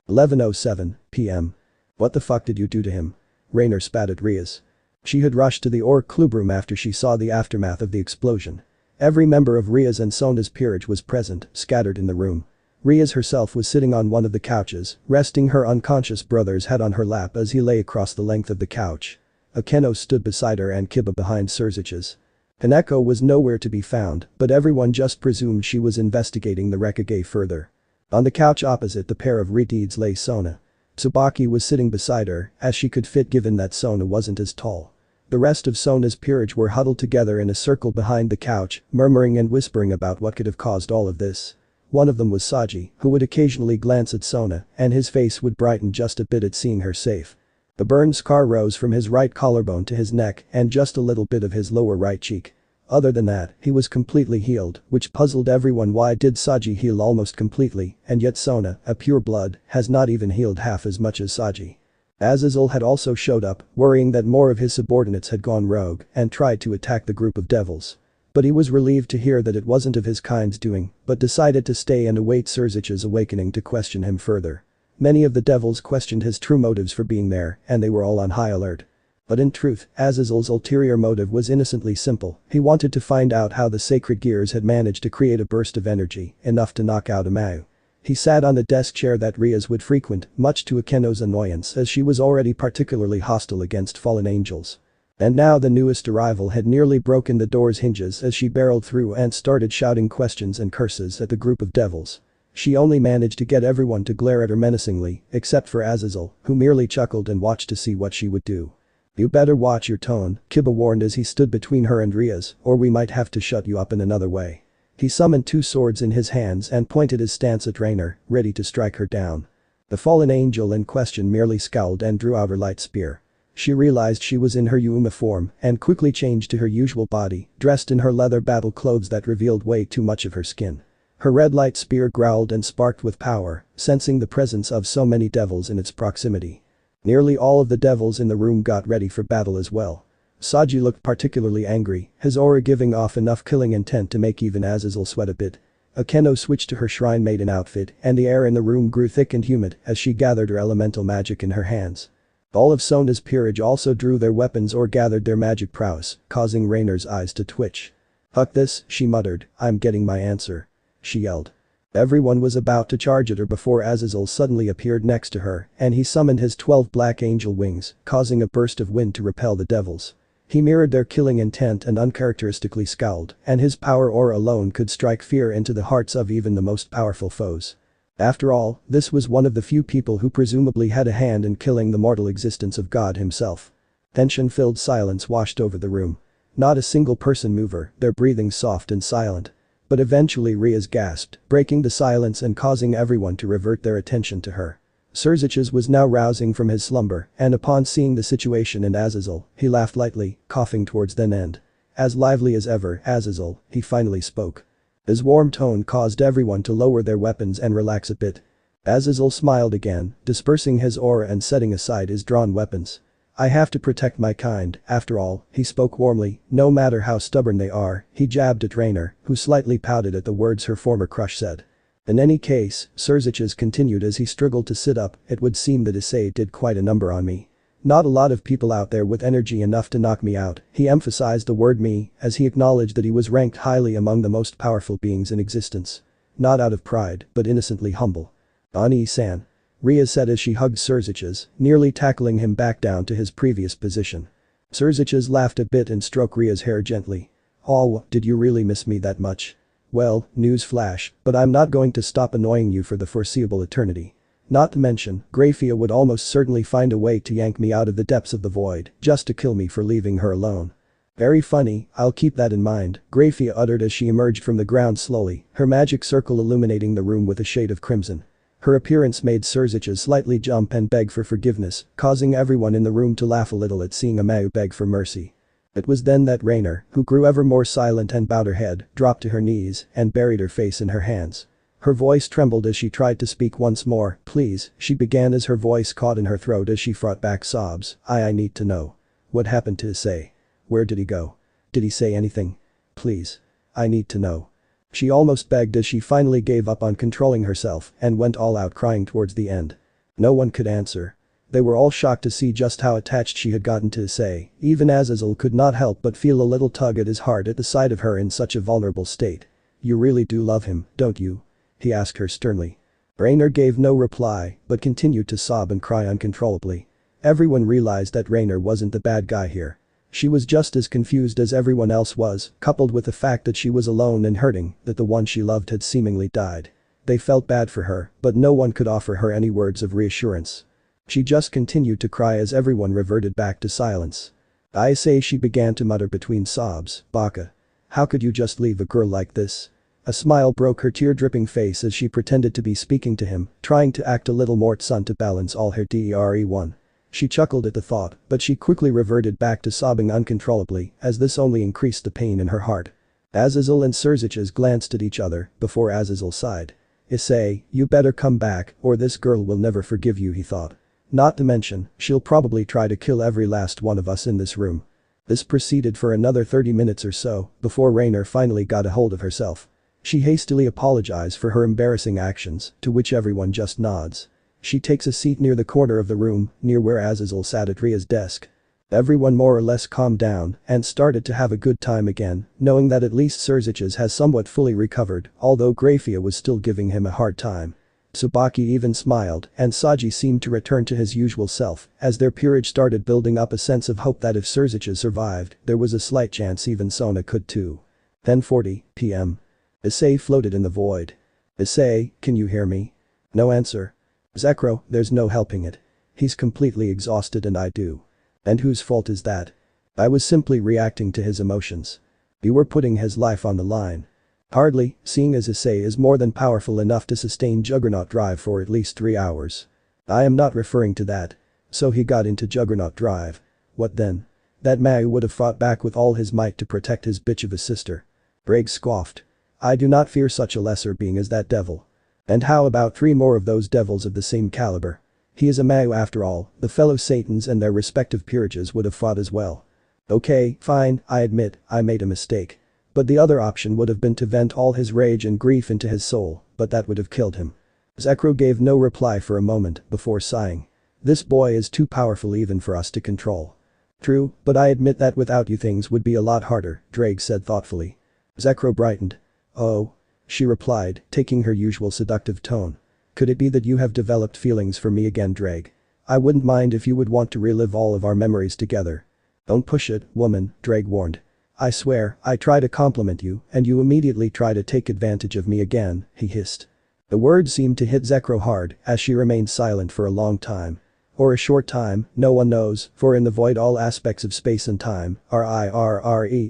11:07 p.m. "What the fuck did you do to him?" Raynare spat at Rias. She had rushed to the clubroom after she saw the aftermath of the explosion. Every member of Rias and Sona's peerage was present, scattered in the room. Rias herself was sitting on one of the couches, resting her unconscious brother's head on her lap as he lay across the length of the couch. Akeno stood beside her and Kiba behind Surzich's. Kaneko was nowhere to be found, but everyone just presumed she was investigating the Rekage further. On the couch opposite the pair of Retids lay Sona. Tsubaki was sitting beside her, as she could fit given that Sona wasn't as tall. The rest of Sona's peerage were huddled together in a circle behind the couch, murmuring and whispering about what could have caused all of this. One of them was Saji, who would occasionally glance at Sona, and his face would brighten just a bit at seeing her safe. The burn scar rose from his right collarbone to his neck and just a little bit of his lower right cheek. Other than that, he was completely healed, which puzzled everyone. Why did Saji heal almost completely, and yet Sona, a pure blood, has not even healed half as much as Saji. Azazel had also showed up, worrying that more of his subordinates had gone rogue and tried to attack the group of devils. But he was relieved to hear that it wasn't of his kind's doing, but decided to stay and await Surzich's awakening to question him further. Many of the devils questioned his true motives for being there, and they were all on high alert. But in truth, Azazel's ulterior motive was innocently simple. He wanted to find out how the sacred gears had managed to create a burst of energy, enough to knock out Amau. He sat on the desk chair that Rias would frequent, much to Akeno's annoyance as she was already particularly hostile against fallen angels. And now the newest arrival had nearly broken the door's hinges as she barreled through and started shouting questions and curses at the group of devils. She only managed to get everyone to glare at her menacingly, except for Azazel, who merely chuckled and watched to see what she would do. "You better watch your tone," Kiba warned as he stood between her and Rias, "or we might have to shut you up in another way." He summoned two swords in his hands and pointed his stance at Raynare, ready to strike her down. The fallen angel in question merely scowled and drew out her light spear. She realized she was in her Yuma form and quickly changed to her usual body, dressed in her leather battle clothes that revealed way too much of her skin. Her red light spear growled and sparked with power, sensing the presence of so many devils in its proximity. Nearly all of the devils in the room got ready for battle as well. Saji looked particularly angry, his aura giving off enough killing intent to make even Azazel sweat a bit. Akeno switched to her shrine maiden outfit and the air in the room grew thick and humid as she gathered her elemental magic in her hands. All of Sona's peerage also drew their weapons or gathered their magic prowess, causing Raynare's eyes to twitch. "Fuck this," she muttered, "I'm getting my answer," she yelled. Everyone was about to charge at her before Azazel suddenly appeared next to her and he summoned his 12 black angel wings, causing a burst of wind to repel the devils. He mirrored their killing intent and uncharacteristically scowled, and his power aura alone could strike fear into the hearts of even the most powerful foes. After all, this was one of the few people who presumably had a hand in killing the mortal existence of God himself. Tension-filled silence washed over the room. Not a single person mover, their breathing soft and silent. But eventually Rias gasped, breaking the silence and causing everyone to revert their attention to her. Surzich's was now rousing from his slumber, and upon seeing the situation in Azazel, he laughed lightly, coughing towards the end. As lively as ever, Azazel, he finally spoke. His warm tone caused everyone to lower their weapons and relax a bit. Azazel smiled again, dispersing his aura and setting aside his drawn weapons. "I have to protect my kind, after all," he spoke warmly, "no matter how stubborn they are." He jabbed at Raynare, who slightly pouted at the words her former crush said. "In any case," Surzich's continued as he struggled to sit up, "it would seem that Issei did quite a number on me. Not a lot of people out there with energy enough to knock me out." He emphasized the word me, as he acknowledged that he was ranked highly among the most powerful beings in existence. Not out of pride, but innocently humble. "Ani-san," Ria said as she hugged Surzich's, nearly tackling him back down to his previous position. Surzich's laughed a bit and stroked Ria's hair gently. "Oh, did you really miss me that much? Well, news flash, but I'm not going to stop annoying you for the foreseeable eternity. Not to mention, Grafia would almost certainly find a way to yank me out of the depths of the void, just to kill me for leaving her alone." "Very funny, I'll keep that in mind," Grafia uttered as she emerged from the ground slowly, her magic circle illuminating the room with a shade of crimson. Her appearance made Surzich's slightly jump and beg for forgiveness, causing everyone in the room to laugh a little at seeing Amau beg for mercy. It was then that Raynare, who grew ever more silent and bowed her head, dropped to her knees and buried her face in her hands. Her voice trembled as she tried to speak once more. "Please," she began as her voice caught in her throat as she fought back sobs. I need to know. What happened to Issei? Where did he go? Did he say anything? Please. I need to know." She almost begged as she finally gave up on controlling herself and went all out crying towards the end. No one could answer. They were all shocked to see just how attached she had gotten to Issei. Even Azazel could not help but feel a little tug at his heart at the sight of her in such a vulnerable state. "You really do love him, don't you?" he asked her sternly. Raynare gave no reply but continued to sob and cry uncontrollably. Everyone realized that Raynare wasn't the bad guy here. She was just as confused as everyone else was, coupled with the fact that she was alone and hurting, that the one she loved had seemingly died. They felt bad for her, but no one could offer her any words of reassurance. She just continued to cry as everyone reverted back to silence. "I say," she began to mutter between sobs, "Baka. How could you just leave a girl like this?" A smile broke her tear-dripping face as she pretended to be speaking to him, trying to act a little more Tsun to balance all her DERE1. She chuckled at the thought, but she quickly reverted back to sobbing uncontrollably as this only increased the pain in her heart. Azazel and Serziches glanced at each other before Azazel sighed. Issei, you better come back or this girl will never forgive you, he thought. Not to mention, she'll probably try to kill every last one of us in this room. This proceeded for another 30 minutes or so before Raynare finally got a hold of herself. She hastily apologized for her embarrassing actions, to which everyone just nods. She takes a seat near the corner of the room, near where Azazel sat at Ria's desk. Everyone more or less calmed down and started to have a good time again, knowing that at least Serziches has somewhat fully recovered, although Grafia was still giving him a hard time. Tsubaki even smiled, and Saji seemed to return to his usual self, as their peerage started building up a sense of hope that if Serziches survived, there was a slight chance even Sona could too. 10:40 p.m. Issei floated in the void. Issei, can you hear me? No answer. Zekro, there's no helping it. He's completely exhausted and I do. And whose fault is that? I was simply reacting to his emotions. You were putting his life on the line. Hardly, seeing as Issei is more than powerful enough to sustain Juggernaut Drive for at least 3 hours. I am not referring to that. So he got into Juggernaut Drive. What then? That Mayu would have fought back with all his might to protect his bitch of a sister. Briggs scoffed. I do not fear such a lesser being as that devil. And how about 3 more of those devils of the same caliber? He is a Mayu after all, the fellow Satans and their respective peerages would have fought as well. Okay, fine, I admit, I made a mistake. But the other option would have been to vent all his rage and grief into his soul, but that would have killed him. Zekro gave no reply for a moment before sighing. This boy is too powerful even for us to control. True, but I admit that without you things would be a lot harder, Drake said thoughtfully. Zekro brightened. Oh? She replied, taking her usual seductive tone. Could it be that you have developed feelings for me again, Drake? I wouldn't mind if you would want to relive all of our memories together. Don't push it, woman, Drake warned. I swear, I try to compliment you and you immediately try to take advantage of me again, he hissed. The words seemed to hit Zekro hard as she remained silent for a long time. Or a short time, no one knows, for in the void all aspects of space and time are irrelevant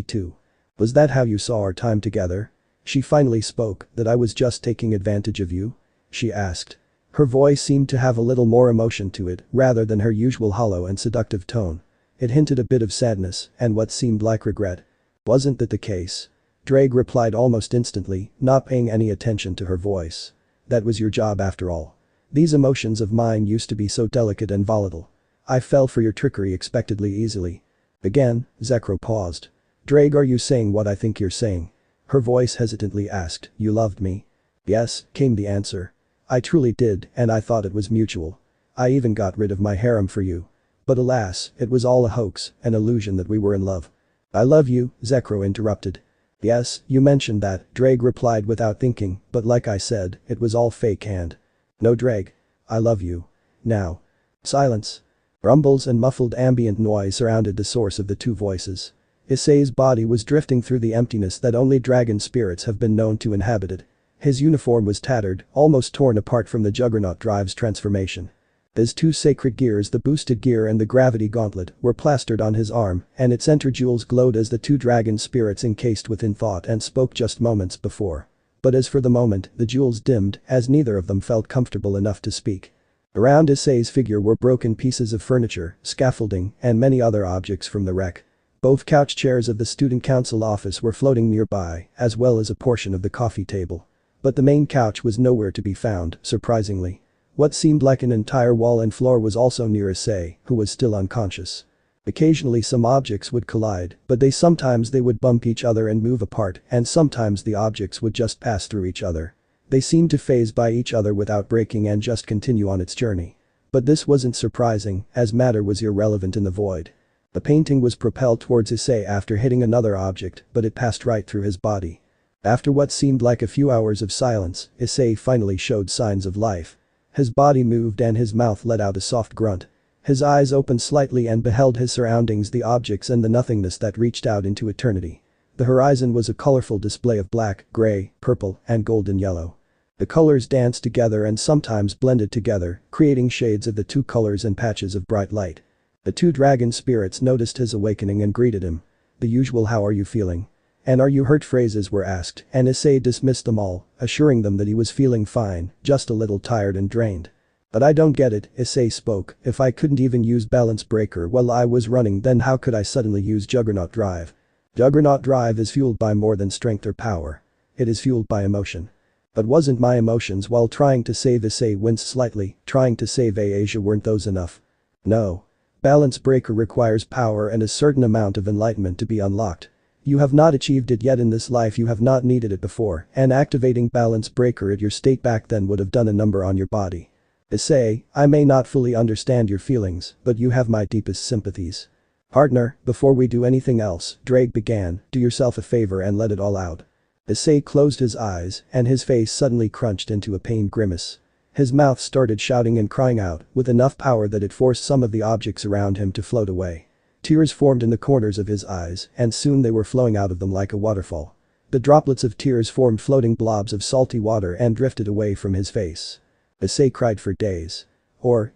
too. Was that how you saw our time together? She finally spoke, that I was just taking advantage of you? She asked. Her voice seemed to have a little more emotion to it rather than her usual hollow and seductive tone. It hinted a bit of sadness and what seemed like regret. Wasn't that the case? Drake replied almost instantly, not paying any attention to her voice. That was your job after all. These emotions of mine used to be so delicate and volatile. I fell for your trickery expectedly easily. Again, Zekro paused. Drake, are you saying what I think you're saying? Her voice hesitantly asked, you loved me? Yes, came the answer. I truly did and I thought it was mutual. I even got rid of my harem for you. But alas, it was all a hoax, an illusion that we were in love. I love you, Zekro interrupted. Yes, you mentioned that, Drake replied without thinking, but like I said, it was all fake and. No Drake. I love you. Now. Silence. Rumbles and muffled ambient noise surrounded the source of the two voices. Issei's body was drifting through the emptiness that only dragon spirits have been known to inhabit it. His uniform was tattered, almost torn apart from the Juggernaut Drive's transformation. His 2 sacred gears, the boosted gear and the gravity gauntlet, were plastered on his arm and its center jewels glowed as the 2 dragon spirits encased within thought and spoke just moments before. But as for the moment, the jewels dimmed as neither of them felt comfortable enough to speak. Around Issei's figure were broken pieces of furniture, scaffolding, and many other objects from the wreck. Both couch chairs of the student council office were floating nearby, as well as a portion of the coffee table. But the main couch was nowhere to be found, surprisingly. What seemed like an entire wall and floor was also near Issei, who was still unconscious. Occasionally some objects would collide, but sometimes they would bump each other and move apart, and sometimes the objects would just pass through each other. They seemed to phase by each other without breaking and just continue on its journey. But this wasn't surprising, as matter was irrelevant in the void. The painting was propelled towards Issei after hitting another object, but it passed right through his body. After what seemed like a few hours of silence, Issei finally showed signs of life. His body moved and his mouth let out a soft grunt. His eyes opened slightly and beheld his surroundings, the objects and the nothingness that reached out into eternity. The horizon was a colorful display of black, gray, purple, and golden yellow. The colors danced together and sometimes blended together, creating shades of the 2 colors and patches of bright light. The 2 dragon spirits noticed his awakening and greeted him. The usual "how are you feeling? And are you hurt?" phrases were asked, and Issei dismissed them all, assuring them that he was feeling fine, just a little tired and drained. But I don't get it, Issei spoke, if I couldn't even use balance breaker while I was running, then how could I suddenly use juggernaut drive? Juggernaut drive is fueled by more than strength or power. It is fueled by emotion. But wasn't my emotions while trying to save Issei winced slightly, trying to save ayyenjay weren't those enough? No. Balance breaker requires power and a certain amount of enlightenment to be unlocked. You have not achieved it yet in this life, you have not needed it before, and activating balance breaker at your state back then would have done a number on your body. Issei, I may not fully understand your feelings, but you have my deepest sympathies. Partner, before we do anything else, Drake began, do yourself a favor and let it all out. Issei closed his eyes, and his face suddenly crunched into a pained grimace. His mouth started shouting and crying out, with enough power that it forced some of the objects around him to float away. Tears formed in the corners of his eyes, and soon they were flowing out of them like a waterfall. The droplets of tears formed floating blobs of salty water and drifted away from his face. Issei cried for days. Or,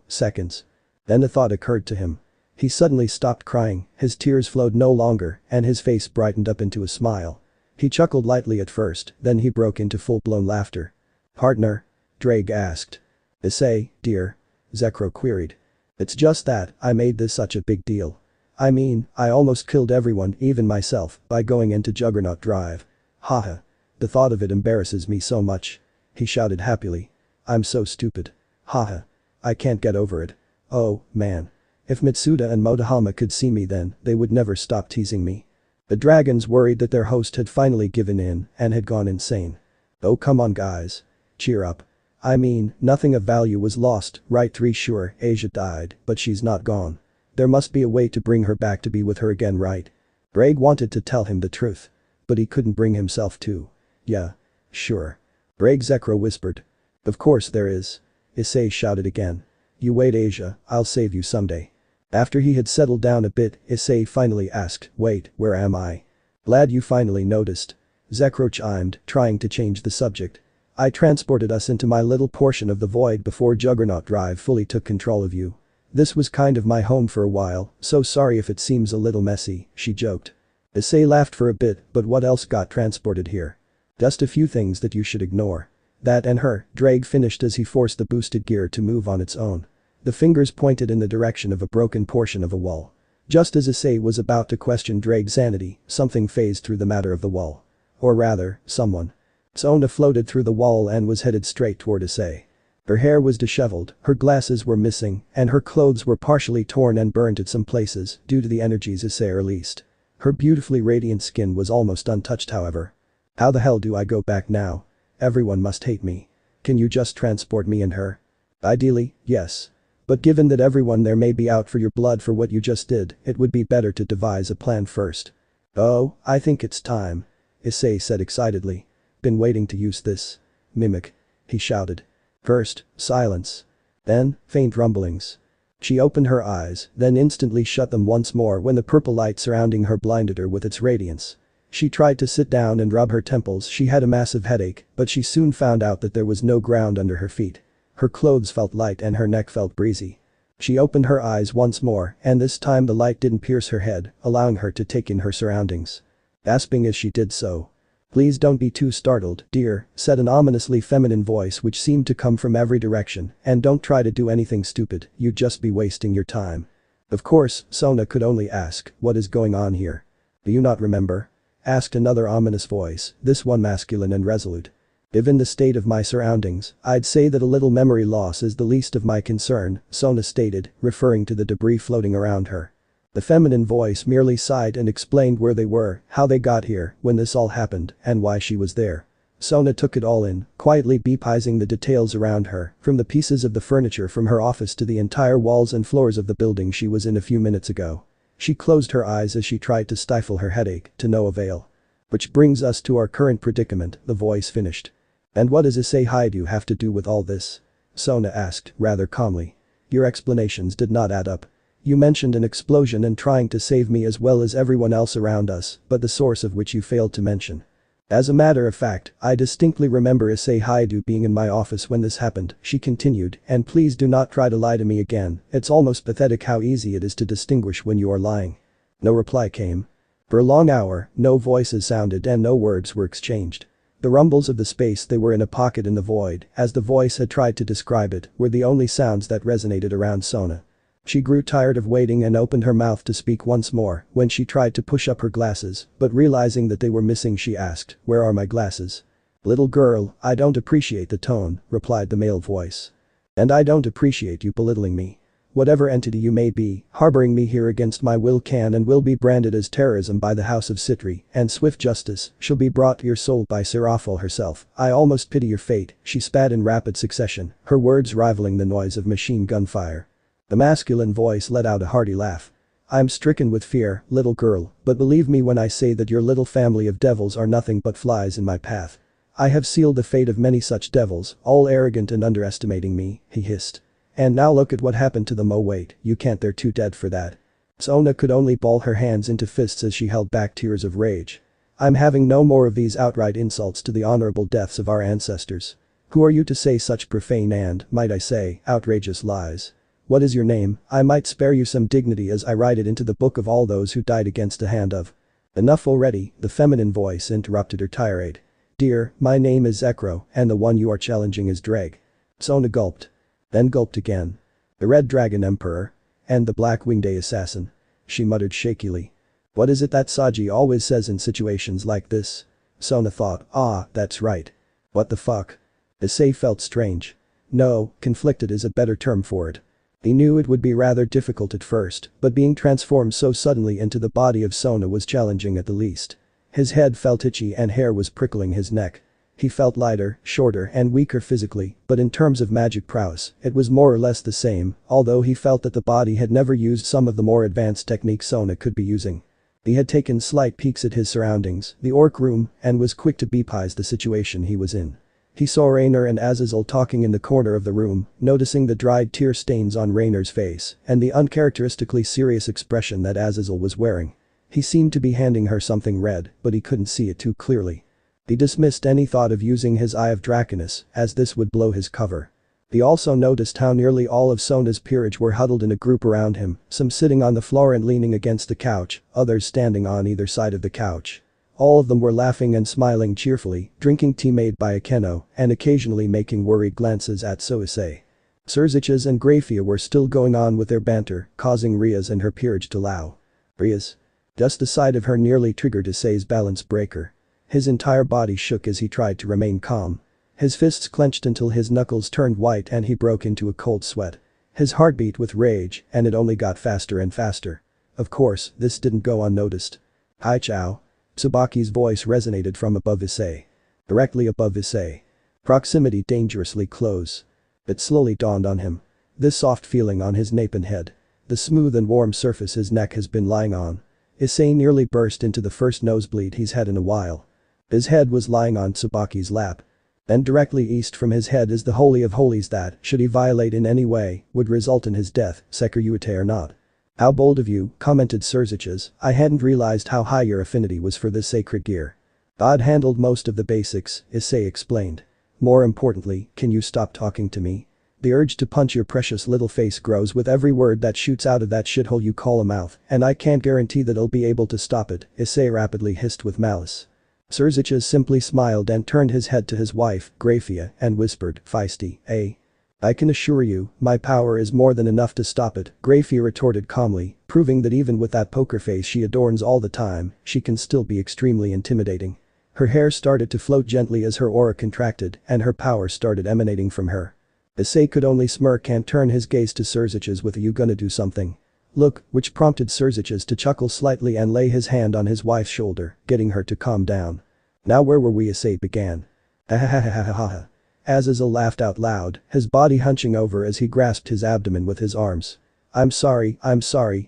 seconds. Then a thought occurred to him. He suddenly stopped crying, his tears flowed no longer, and his face brightened up into a smile. He chuckled lightly at first, then he broke into full-blown laughter. Partner? Drake asked. Issei, dear? Zekro queried. It's just that, I made this such a big deal. I mean, I almost killed everyone, even myself, by going into Juggernaut Drive. Haha. The thought of it embarrasses me so much. He shouted happily. I'm so stupid. Haha. I can't get over it. Oh, man. If Mitsuda and Motohama could see me then, they would never stop teasing me. The dragons worried that their host had finally given in and had gone insane. Oh come on guys. Cheer up. I mean, nothing of value was lost, right? Sure, Asia died, but she's not gone. There must be a way to bring her back to be with her again, right? Greg wanted to tell him the truth. But he couldn't bring himself to. Yeah. Sure. Greg Zekro whispered. Of course there is. Issei shouted again. You wait Asia, I'll save you someday. After he had settled down a bit, Issei finally asked, wait, where am I? Glad you finally noticed. Zekro chimed, trying to change the subject. I transported us into my little portion of the void before Juggernaut Drive fully took control of you. This was kind of my home for a while, so sorry if it seems a little messy, she joked. Issei laughed for a bit, but what else got transported here? Just a few things that you should ignore. That and her, Drake finished as he forced the boosted gear to move on its own. The fingers pointed in the direction of a broken portion of a wall. Just as Issei was about to question Drake's sanity, something phased through the matter of the wall. Or rather, someone. Sona floated through the wall and was headed straight toward Issei. Her hair was disheveled, her glasses were missing, and her clothes were partially torn and burnt at some places due to the energies Issei released. Her beautifully radiant skin was almost untouched however. How the hell do I go back now? Everyone must hate me. Can you just transport me and her? Ideally, yes. But given that everyone there may be out for your blood for what you just did, it would be better to devise a plan first. Oh, I think it's time. Issei said excitedly. Been waiting to use this. Mimic. He shouted. First, silence. Then, faint rumblings. She opened her eyes, then instantly shut them once more when the purple light surrounding her blinded her with its radiance. She tried to sit down and rub her temples, she had a massive headache, but she soon found out that there was no ground under her feet. Her clothes felt light and her neck felt breezy. She opened her eyes once more, and this time the light didn't pierce her head, allowing her to take in her surroundings. Gasping as she did so. Please don't be too startled, dear, said an ominously feminine voice which seemed to come from every direction, and don't try to do anything stupid, you'd just be wasting your time. Of course, Sona could only ask, what is going on here? Do you not remember? Asked another ominous voice, this one masculine and resolute. Given the state of my surroundings, I'd say that a little memory loss is the least of my concern, Sona stated, referring to the debris floating around her. The feminine voice merely sighed and explained where they were, how they got here, when this all happened, and why she was there. Sona took it all in, quietly beepizing the details around her, from the pieces of the furniture from her office to the entire walls and floors of the building she was in a few minutes ago. She closed her eyes as she tried to stifle her headache, to no avail. Which brings us to our current predicament, the voice finished. And what does Issei Haidu have to do with all this? Sona asked, rather calmly. Your explanations did not add up. You mentioned an explosion and trying to save me as well as everyone else around us, but the source of which you failed to mention. As a matter of fact, I distinctly remember Issei Haidu being in my office when this happened, she continued, and please do not try to lie to me again, it's almost pathetic how easy it is to distinguish when you are lying. No reply came. For a long hour, no voices sounded and no words were exchanged. The rumbles of the space they were in, a pocket in the void, as the voice had tried to describe it, were the only sounds that resonated around Sona. She grew tired of waiting and opened her mouth to speak once more when she tried to push up her glasses, but realizing that they were missing she asked, "Where are my glasses?" "Little girl, I don't appreciate the tone," replied the male voice. "And I don't appreciate you belittling me. Whatever entity you may be, harboring me here against my will can and will be branded as terrorism by the House of Citri, and swift justice shall be brought to your soul by Serafal herself. I almost pity your fate," she spat in rapid succession, her words rivaling the noise of machine gun fire. The masculine voice let out a hearty laugh. "I'm stricken with fear, little girl, but believe me when I say that your little family of devils are nothing but flies in my path. I have sealed the fate of many such devils, all arrogant and underestimating me," he hissed. "And now look at what happened to them. Oh wait, you can't, they're too dead for that." Sona could only ball her hands into fists as she held back tears of rage. "I'm having no more of these outright insults to the honorable deaths of our ancestors. Who are you to say such profane and, might I say, outrageous lies? What is your name? I might spare you some dignity as I write it into the book of all those who died against the hand of—" "Enough already," the feminine voice interrupted her tirade. "Dear, my name is Zekro, and the one you are challenging is Dreg." Sona gulped. Then gulped again. "The Red Dragon Emperor? And the Black Winged Assassin?" she muttered shakily. "What is it that Saji always says in situations like this?" Sona thought, that's right. What the fuck? Issei felt strange. No, conflicted is a better term for it. He knew it would be rather difficult at first, but being transformed so suddenly into the body of Sona was challenging at the least. His head felt itchy and hair was prickling his neck. He felt lighter, shorter and weaker physically, but in terms of magic prowess, it was more or less the same, although he felt that the body had never used some of the more advanced techniques Sona could be using. He had taken slight peeks at his surroundings, the orc room, and was quick to bepize the situation he was in. He saw Raynare and Azazel talking in the corner of the room, noticing the dried tear stains on Raynare's face and the uncharacteristically serious expression that Azazel was wearing. He seemed to be handing her something red, but he couldn't see it too clearly. He dismissed any thought of using his Eye of Draconis, as this would blow his cover. He also noticed how nearly all of Sona's peerage were huddled in a group around him, some sitting on the floor and leaning against the couch, others standing on either side of the couch. All of them were laughing and smiling cheerfully, drinking tea made by Akeno, and occasionally making worried glances at Issei. Serziches and Grafia were still going on with their banter, causing Riaz and her peerage to low. Riaz? Just the sight of her nearly triggered Issei's balance breaker. His entire body shook as he tried to remain calm. His fists clenched until his knuckles turned white and he broke into a cold sweat. His heart beat with rage, and it only got faster and faster. Of course, this didn't go unnoticed. "Hi Chow." Tsubaki's voice resonated from above Issei. Directly above Issei. Proximity dangerously close. It slowly dawned on him. This soft feeling on his nape and head. The smooth and warm surface his neck has been lying on. Issei nearly burst into the first nosebleed he's had in a while. His head was lying on Tsubaki's lap. And directly east from his head is the Holy of Holies that, should he violate in any way, would result in his death, Sekirute or not. "How bold of you," commented Serziches, "I hadn't realized how high your affinity was for this sacred gear." "I'd handled most of the basics," Issei explained. "More importantly, can you stop talking to me? The urge to punch your precious little face grows with every word that shoots out of that shithole you call a mouth, and I can't guarantee that I'll be able to stop it," Issei rapidly hissed with malice. Serziches simply smiled and turned his head to his wife, Grafia, and whispered, "Feisty, eh?" "I can assure you, my power is more than enough to stop it," Grafia retorted calmly, proving that even with that poker face she adorns all the time, she can still be extremely intimidating. Her hair started to float gently as her aura contracted and her power started emanating from her. Issei could only smirk and turn his gaze to Serziches with "You gonna do something?" "Look," which prompted Serziches to chuckle slightly and lay his hand on his wife's shoulder, getting her to calm down. "Now where were we?" Issei began. "Ha. Azazel laughed out loud, his body hunching over as he grasped his abdomen with his arms. I'm sorry,"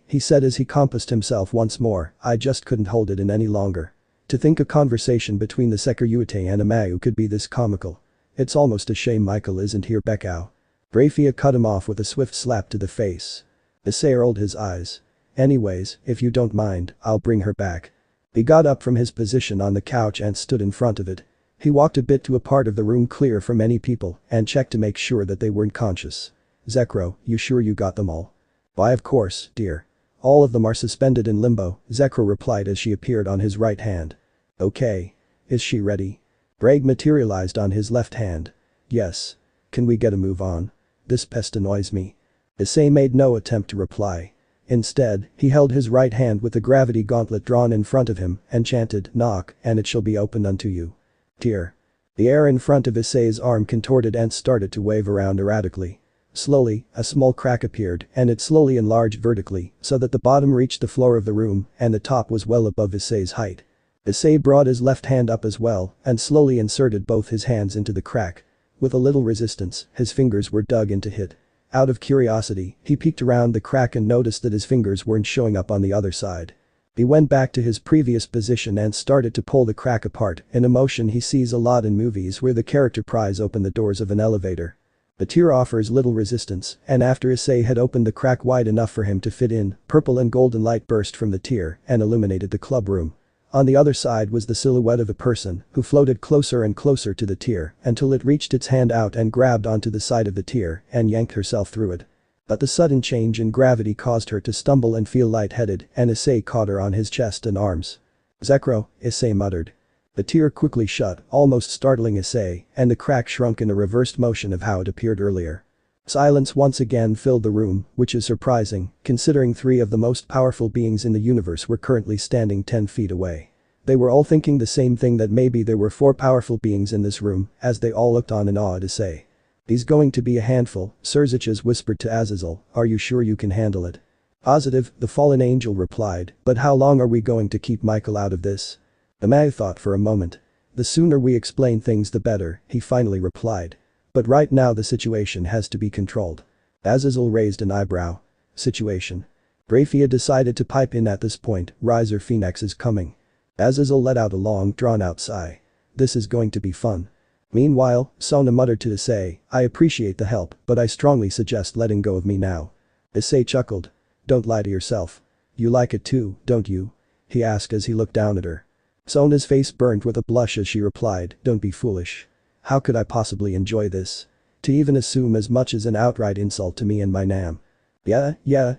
he said as he compassed himself once more, "I just couldn't hold it in any longer. To think a conversation between the Sekirute and a Mayu could be this comical. It's almost a shame Michael isn't here." Bekau. Grafia cut him off with a swift slap to the face. Issei rolled his eyes. "Anyways, if you don't mind, I'll bring her back." He got up from his position on the couch and stood in front of it. He walked a bit to a part of the room clear from any people and checked to make sure that they weren't conscious. "Zekro, you sure you got them all?" "Why of course, dear. All of them are suspended in limbo," Zekro replied as she appeared on his right hand. "Okay. Is she ready?" Greg materialized on his left hand. Yes. Can we get a move on? This pest annoys me. Issei made no attempt to reply. Instead, he held his right hand with the gravity gauntlet drawn in front of him and chanted, "Knock, and it shall be opened unto you." Tear. The air in front of Issei's arm contorted and started to wave around erratically. Slowly, a small crack appeared and it slowly enlarged vertically so that the bottom reached the floor of the room and the top was well above Issei's height. Issei brought his left hand up as well and slowly inserted both his hands into the crack. With a little resistance, his fingers were dug into it. Out of curiosity, he peeked around the crack and noticed that his fingers weren't showing up on the other side. He went back to his previous position and started to pull the crack apart, an emotion he sees a lot in movies where the character pries open the doors of an elevator. The tear offers little resistance, and after Issei had opened the crack wide enough for him to fit in, purple and golden light burst from the tear and illuminated the club room. On the other side was the silhouette of a person who floated closer and closer to the tear until it reached its hand out and grabbed onto the side of the tear and yanked herself through it. But the sudden change in gravity caused her to stumble and feel lightheaded and Issei caught her on his chest and arms. "Zekro," Issei muttered. The tear quickly shut, almost startling Issei, and the crack shrunk in a reversed motion of how it appeared earlier. Silence once again filled the room, which is surprising, considering three of the most powerful beings in the universe were currently standing 10 feet away. They were all thinking the same thing, that maybe there were 4 powerful beings in this room, as they all looked on in awe at Issei. "He's going to be a handful," Surziches whispered to Azazel, "are you sure you can handle it?" "Positive," the fallen angel replied, "but how long are we going to keep Michael out of this?" The man thought for a moment. "The sooner we explain things the better," he finally replied. "But right now the situation has to be controlled." Azazel raised an eyebrow. "Situation?" Rafia decided to pipe in at this point, "Riser Phoenix is coming." Azazel let out a long drawn-out sigh. "This is going to be fun." Meanwhile, Sona muttered to Issei, "I appreciate the help, but I strongly suggest letting go of me now." Issei chuckled. "Don't lie to yourself. You like it too, don't you?" he asked as he looked down at her. Sona's face burned with a blush as she replied, "Don't be foolish. How could I possibly enjoy this? To even assume as much as an outright insult to me and my Nam." Yeah,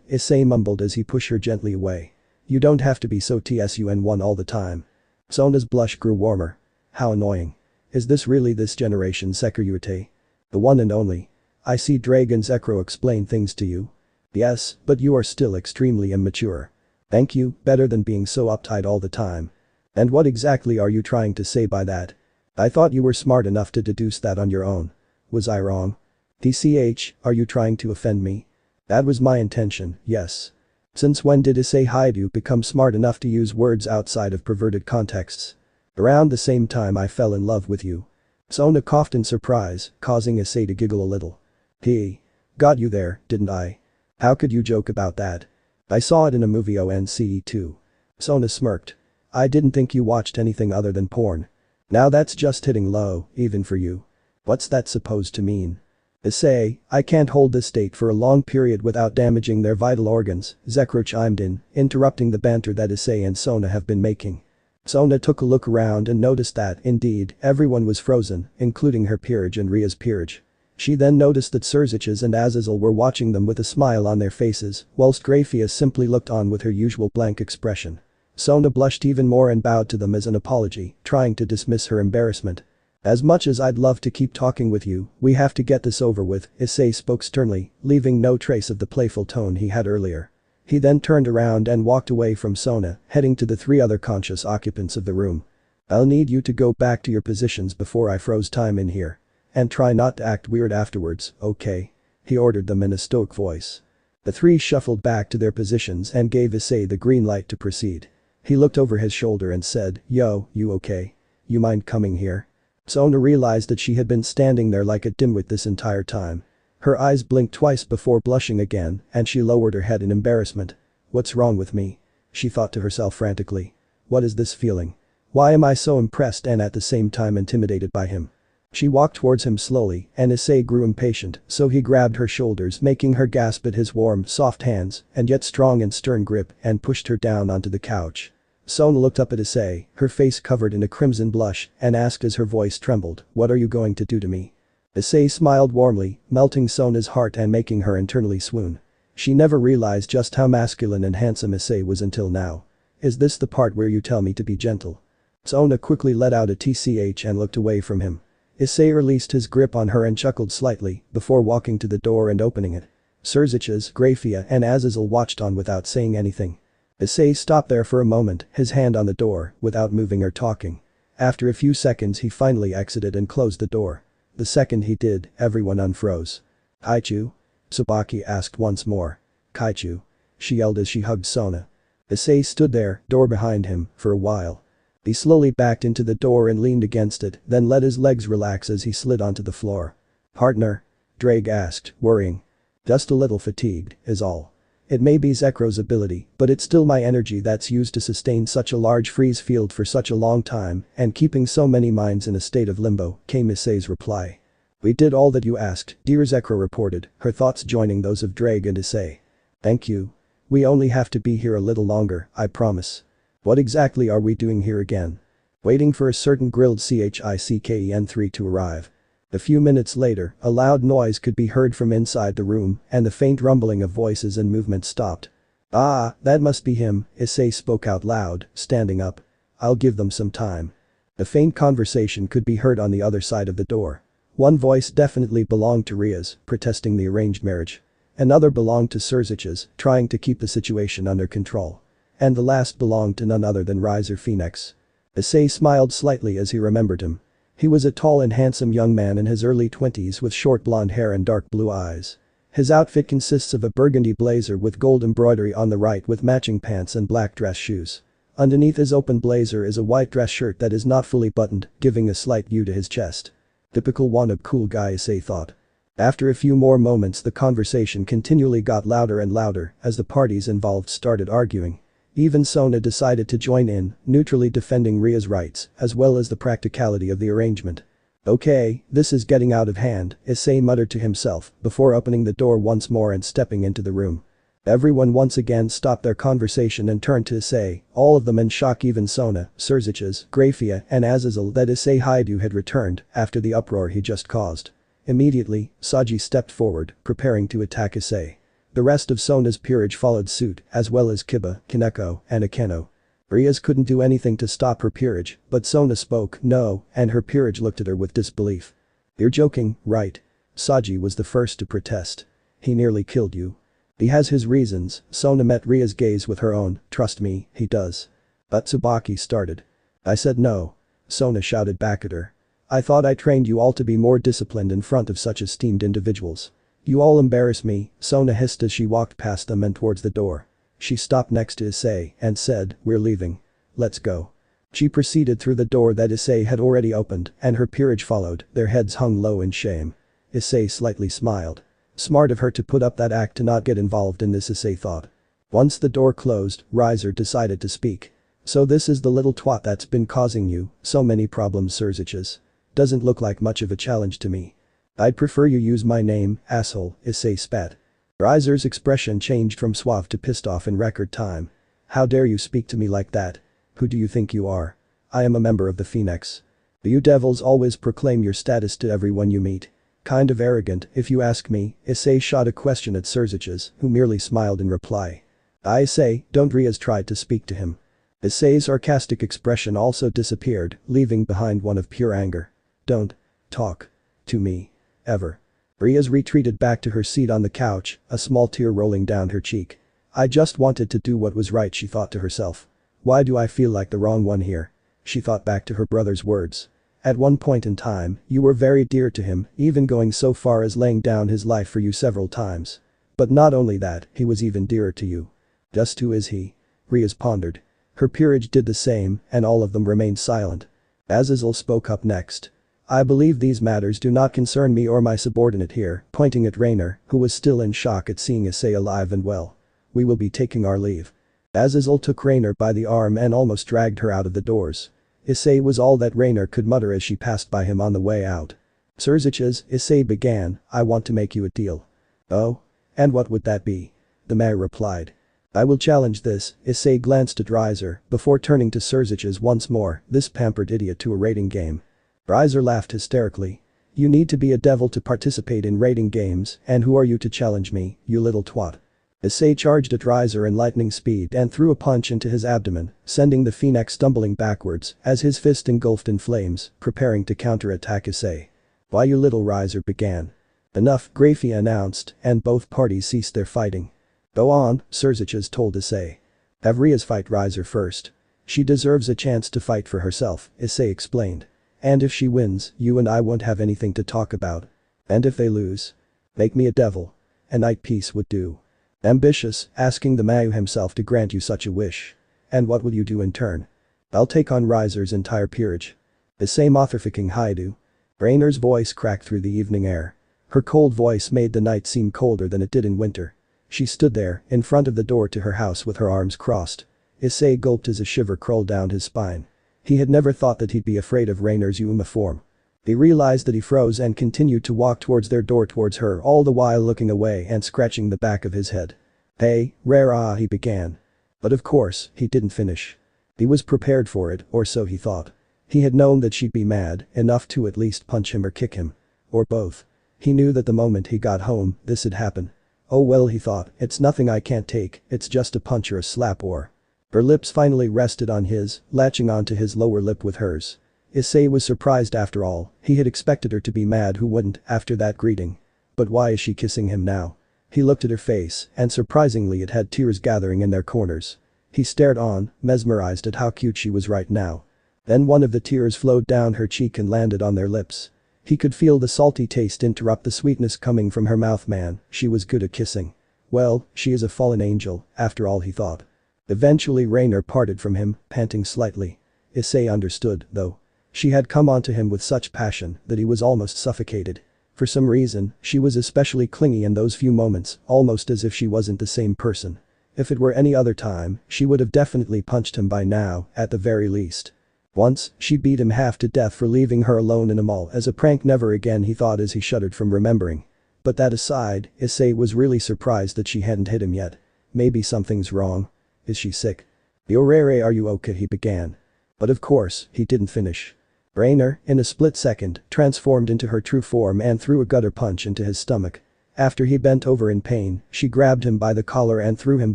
Issei mumbled as he pushed her gently away. "You don't have to be so TSUN1 all the time." Sona's blush grew warmer. "How annoying. Is this really this generation's Sekirute? The one and only? I see Dragon Zekro explain things to you." "Yes, but you are still extremely immature." "Thank you, better than being so uptight all the time." "And what exactly are you trying to say by that? I thought you were smart enough to deduce that on your own. Was I wrong? TCH, are you trying to offend me?" "That was my intention, yes." "Since when did Issei Haidu become smart enough to use words outside of perverted contexts?" "Around the same time I fell in love with you." Sona coughed in surprise, causing Issei to giggle a little. "He got you there, didn't I? How could you joke about that? I saw it in a movie ONCE too." Sona smirked. "I didn't think you watched anything other than porn. Now that's just hitting low, even for you." "What's that supposed to mean?" "Issei, I can't hold this date for a long period without damaging their vital organs," Zekro chimed in, interrupting the banter that Issei and Sona have been making. Sona took a look around and noticed that, indeed, everyone was frozen, including her peerage and Ria's peerage. She then noticed that Surziches and Azazel were watching them with a smile on their faces, whilst Rafia simply looked on with her usual blank expression. Sona blushed even more and bowed to them as an apology, trying to dismiss her embarrassment. "As much as I'd love to keep talking with you, we have to get this over with," Issei spoke sternly, leaving no trace of the playful tone he had earlier. He then turned around and walked away from Sona, heading to the 3 other conscious occupants of the room. "I'll need you to go back to your positions before I froze time in here. And try not to act weird afterwards, okay?" he ordered them in a stoic voice. The 3 shuffled back to their positions and gave Issei the green light to proceed. He looked over his shoulder and said, "Yo, you okay? You mind coming here?" Sona realized that she had been standing there like a dimwit this entire time. Her eyes blinked twice before blushing again, and she lowered her head in embarrassment. "What's wrong with me?" she thought to herself frantically. "What is this feeling? Why am I so impressed and at the same time intimidated by him?" She walked towards him slowly, and Issei grew impatient, so he grabbed her shoulders, making her gasp at his warm, soft hands, and yet strong and stern grip, and pushed her down onto the couch. Sona looked up at Issei, her face covered in a crimson blush, and asked as her voice trembled, "What are you going to do to me?" Issei smiled warmly, melting Sona's heart and making her internally swoon. She never realized just how masculine and handsome Issei was until now. "Is this the part where you tell me to be gentle?" Sona quickly let out a tch and looked away from him. Issei released his grip on her and chuckled slightly before walking to the door and opening it. Serziches, Grafia and Azazel watched on without saying anything. Issei stopped there for a moment, his hand on the door, without moving or talking. After a few seconds he finally exited and closed the door. The second he did, everyone unfroze. "Kaichu?" Tsubaki asked once more. "Kaichu?" she yelled as she hugged Sona. Issei stood there, door behind him, for a while. He slowly backed into the door and leaned against it, then let his legs relax as he slid onto the floor. "Partner?" Drake asked, worrying. "Just a little fatigued, is all. It may be Zekro's ability, but it's still my energy that's used to sustain such a large freeze field for such a long time and keeping so many minds in a state of limbo," came Issei's reply. "We did all that you asked, dear," Zekro reported, her thoughts joining those of Drake and Issei. "Thank you. We only have to be here a little longer, I promise. What exactly are we doing here again?" "Waiting for a certain grilled CHICKEN3 to arrive." A few minutes later, a loud noise could be heard from inside the room and the faint rumbling of voices and movement stopped. "Ah, that must be him," Issei spoke out loud, standing up. "I'll give them some time." A faint conversation could be heard on the other side of the door. One voice definitely belonged to Ria's, protesting the arranged marriage. Another belonged to Serzich's, trying to keep the situation under control. And the last belonged to none other than Riser Phoenix. Issei smiled slightly as he remembered him. He was a tall and handsome young man in his early 20s with short blonde hair and dark blue eyes. His outfit consists of a burgundy blazer with gold embroidery on the right with matching pants and black dress shoes. Underneath his open blazer is a white dress shirt that is not fully buttoned, giving a slight view to his chest. Typical wannabe cool guy, Issei thought. After a few more moments the conversation continually got louder and louder as the parties involved started arguing. Even Sona decided to join in, neutrally defending Ria's rights, as well as the practicality of the arrangement. "Okay, this is getting out of hand," Issei muttered to himself before opening the door once more and stepping into the room. Everyone once again stopped their conversation and turned to Issei, all of them in shock, even Sona, Serziches, Grafia and Azazel, that Issei Haidu had returned after the uproar he just caused. Immediately, Saji stepped forward, preparing to attack Issei. The rest of Sona's peerage followed suit, as well as Kiba, Kaneko, and Akeno. Ria's couldn't do anything to stop her peerage, but Sona spoke no, and her peerage looked at her with disbelief. "You're joking, right?" Saji was the first to protest. "He nearly killed you." "He has his reasons," Sona met Ria's gaze with her own, "trust me, he does." But Tsubaki started. "I said no," Sona shouted back at her. "I thought I trained you all to be more disciplined in front of such esteemed individuals. You all embarrass me," Sona hissed as she walked past them and towards the door. She stopped next to Issei and said, "We're leaving. Let's go." She proceeded through the door that Issei had already opened and her peerage followed, their heads hung low in shame. Issei slightly smiled. Smart of her to put up that act to not get involved in this, Issei thought. Once the door closed, Riser decided to speak. "So this is the little twat that's been causing you so many problems, Serziches. Doesn't look like much of a challenge to me." "I'd prefer you use my name, asshole," Issei spat. Riser's expression changed from suave to pissed off in record time. "How dare you speak to me like that? Who do you think you are? I am a member of the Phoenix. You devils always proclaim your status to everyone you meet. Kind of arrogant, if you ask me," Issei shot a question at Serziches, who merely smiled in reply. "I say, don't." Riaz tried to speak to him. Issei's sarcastic expression also disappeared, leaving behind one of pure anger. "Don't talk to me. Ever." Riaz retreated back to her seat on the couch, a small tear rolling down her cheek. "I just wanted to do what was right," she thought to herself. "Why do I feel like the wrong one here?" She thought back to her brother's words. "At one point in time, you were very dear to him, even going so far as laying down his life for you several times. But not only that, he was even dearer to you." "Just who is he?" Riaz pondered. Her peerage did the same, and all of them remained silent. Azazel spoke up next. "I believe these matters do not concern me or my subordinate here," pointing at Raynare, who was still in shock at seeing Issei alive and well. "We will be taking our leave." Azazel took Raynare by the arm and almost dragged her out of the doors. "Issei," was all that Raynare could mutter as she passed by him on the way out. "Serziches," Issei began, "I want to make you a deal." "Oh? And what would that be?" the mayor replied. "I will challenge this." Issei glanced at Riser before turning to Serziches once more, "this pampered idiot, to a rating game." Riser laughed hysterically. "You need to be a devil to participate in rating games, and who are you to challenge me, you little twat?" Issei charged at Riser in lightning speed and threw a punch into his abdomen, sending the phoenix stumbling backwards as his fist engulfed in flames, preparing to counterattack Issei. "Why you little," Riser began. "Enough," Grafia announced, and both parties ceased their fighting. "Go on," Surziches told Issei. "Have Ria's fight Riser first. She deserves a chance to fight for herself," Issei explained. "And if she wins, you and I won't have anything to talk about. And if they lose? Make me a devil. A night piece would do." "Ambitious, asking the Mayu himself to grant you such a wish. And what will you do in turn?" "I'll take on Riser's entire peerage." "Issei motherfucking Haidu." Raynare's voice cracked through the evening air. Her cold voice made the night seem colder than it did in winter. She stood there, in front of the door to her house with her arms crossed. Issei gulped as a shiver crawled down his spine. He had never thought that he'd be afraid of Raynare's Yuma form. He realized that he froze and continued to walk towards their door towards her all the while looking away and scratching the back of his head. "Hey, Rara," he began. But of course, he didn't finish. He was prepared for it, or so he thought. He had known that she'd be mad enough to at least punch him or kick him. Or both. He knew that the moment he got home, this would happen. Oh well, he thought, it's nothing I can't take, it's just a punch or a slap or. Her lips finally rested on his, latching onto his lower lip with hers. Issei was surprised after all, he had expected her to be mad, who wouldn't after that greeting. But why is she kissing him now? He looked at her face, and surprisingly it had tears gathering in their corners. He stared on, mesmerized at how cute she was right now. Then one of the tears flowed down her cheek and landed on their lips. He could feel the salty taste interrupt the sweetness coming from her mouth. Man, she was good at kissing. Well, she is a fallen angel, after all, he thought. Eventually Raynare parted from him, panting slightly. Issei understood, though. She had come onto him with such passion that he was almost suffocated. For some reason, she was especially clingy in those few moments, almost as if she wasn't the same person. If it were any other time, she would have definitely punched him by now, at the very least. Once, she beat him half to death for leaving her alone in a mall as a prank. Never again, he thought as he shuddered from remembering. But that aside, Issei was really surprised that she hadn't hit him yet. Maybe something's wrong. Is she sick? "Yorere, are you okay?" he began. But of course, he didn't finish. Raynare, in a split second, transformed into her true form and threw a gutter punch into his stomach. After he bent over in pain, she grabbed him by the collar and threw him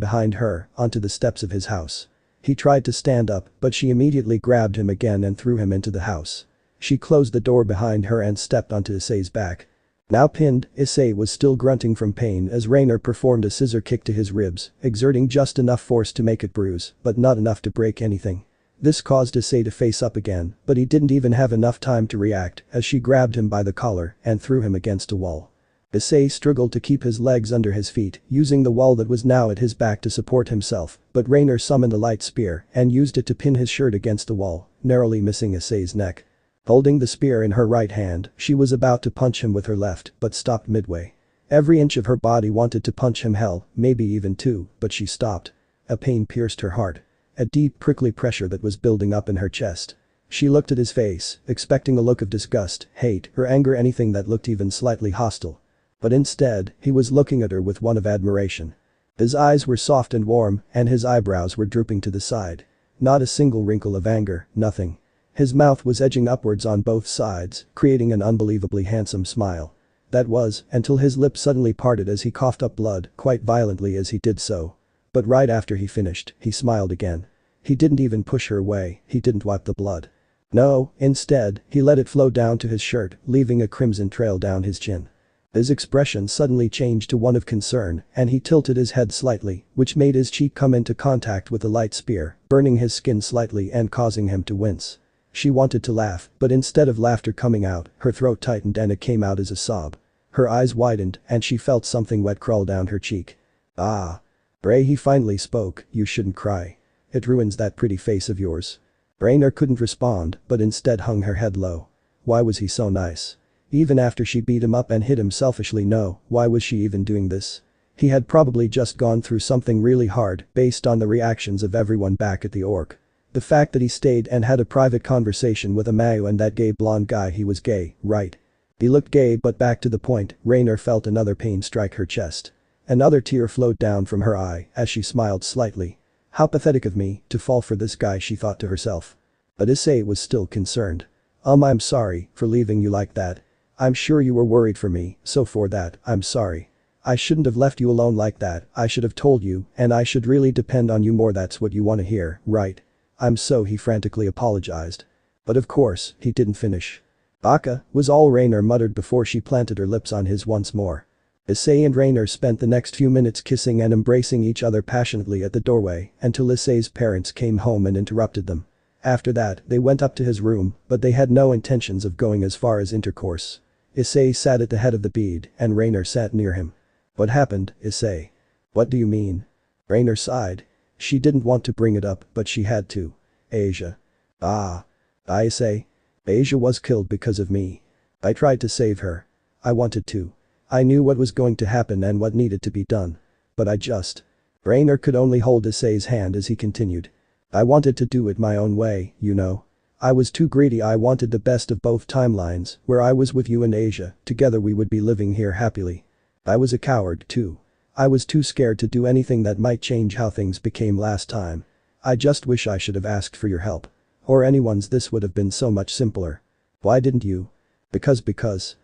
behind her, onto the steps of his house. He tried to stand up, but she immediately grabbed him again and threw him into the house. She closed the door behind her and stepped onto Issei's back. Now pinned, Issei was still grunting from pain as Raynare performed a scissor kick to his ribs, exerting just enough force to make it bruise, but not enough to break anything. This caused Issei to face up again, but he didn't even have enough time to react as she grabbed him by the collar and threw him against a wall. Issei struggled to keep his legs under his feet, using the wall that was now at his back to support himself, but Raynare summoned a light spear and used it to pin his shirt against the wall, narrowly missing Issei's neck. Holding the spear in her right hand, she was about to punch him with her left, but stopped midway. Every inch of her body wanted to punch him, hell, maybe even two, but she stopped. A pain pierced her heart. A deep prickly pressure that was building up in her chest. She looked at his face, expecting a look of disgust, hate, or anger, anything that looked even slightly hostile. But instead, he was looking at her with one of admiration. His eyes were soft and warm, and his eyebrows were drooping to the side. Not a single wrinkle of anger, nothing. His mouth was edging upwards on both sides, creating an unbelievably handsome smile. That was, until his lips suddenly parted as he coughed up blood, quite violently as he did so. But right after he finished, he smiled again. He didn't even push her away, he didn't wipe the blood. No, instead, he let it flow down to his shirt, leaving a crimson trail down his chin. His expression suddenly changed to one of concern, and he tilted his head slightly, which made his cheek come into contact with the light spear, burning his skin slightly and causing him to wince. She wanted to laugh, but instead of laughter coming out, her throat tightened and it came out as a sob. Her eyes widened, and she felt something wet crawl down her cheek. "Ah. Ray," he finally spoke, "you shouldn't cry. It ruins that pretty face of yours." Raynare couldn't respond, but instead hung her head low. Why was he so nice? Even after she beat him up and hit him selfishly, no, why was she even doing this? He had probably just gone through something really hard based on the reactions of everyone back at the Orc. The fact that he stayed and had a private conversation with a Mayu and that gay blonde guy, he was gay, right? He looked gay, but back to the point. Raynare felt another pain strike her chest. Another tear flowed down from her eye as she smiled slightly. How pathetic of me to fall for this guy, she thought to herself. But Issei was still concerned. I'm sorry for leaving you like that. I'm sure you were worried for me, so for that, I'm sorry. I shouldn't have left you alone like that, I should have told you, and I should really depend on you more, that's what you want to hear, right? He frantically apologized. But of course, he didn't finish. Baka, was all Raynare muttered before she planted her lips on his once more. Issei and Raynare spent the next few minutes kissing and embracing each other passionately at the doorway until Issei's parents came home and interrupted them. After that, they went up to his room, but they had no intentions of going as far as intercourse. Issei sat at the head of the bed and Raynare sat near him. What happened, Issei? What do you mean? Raynare sighed. She didn't want to bring it up, but she had to. Asia. Issei. Asia was killed because of me. I tried to save her. I wanted to. I knew what was going to happen and what needed to be done. But I just. Raynare could only hold Issei's hand as he continued. I wanted to do it my own way, you know. I was too greedy. I wanted the best of both timelines, where I was with you and Asia, together we would be living here happily. I was a coward, too. I was too scared to do anything that might change how things became last time. I just wish I should have asked for your help. Or anyone's. This would have been so much simpler. Why didn't you? Because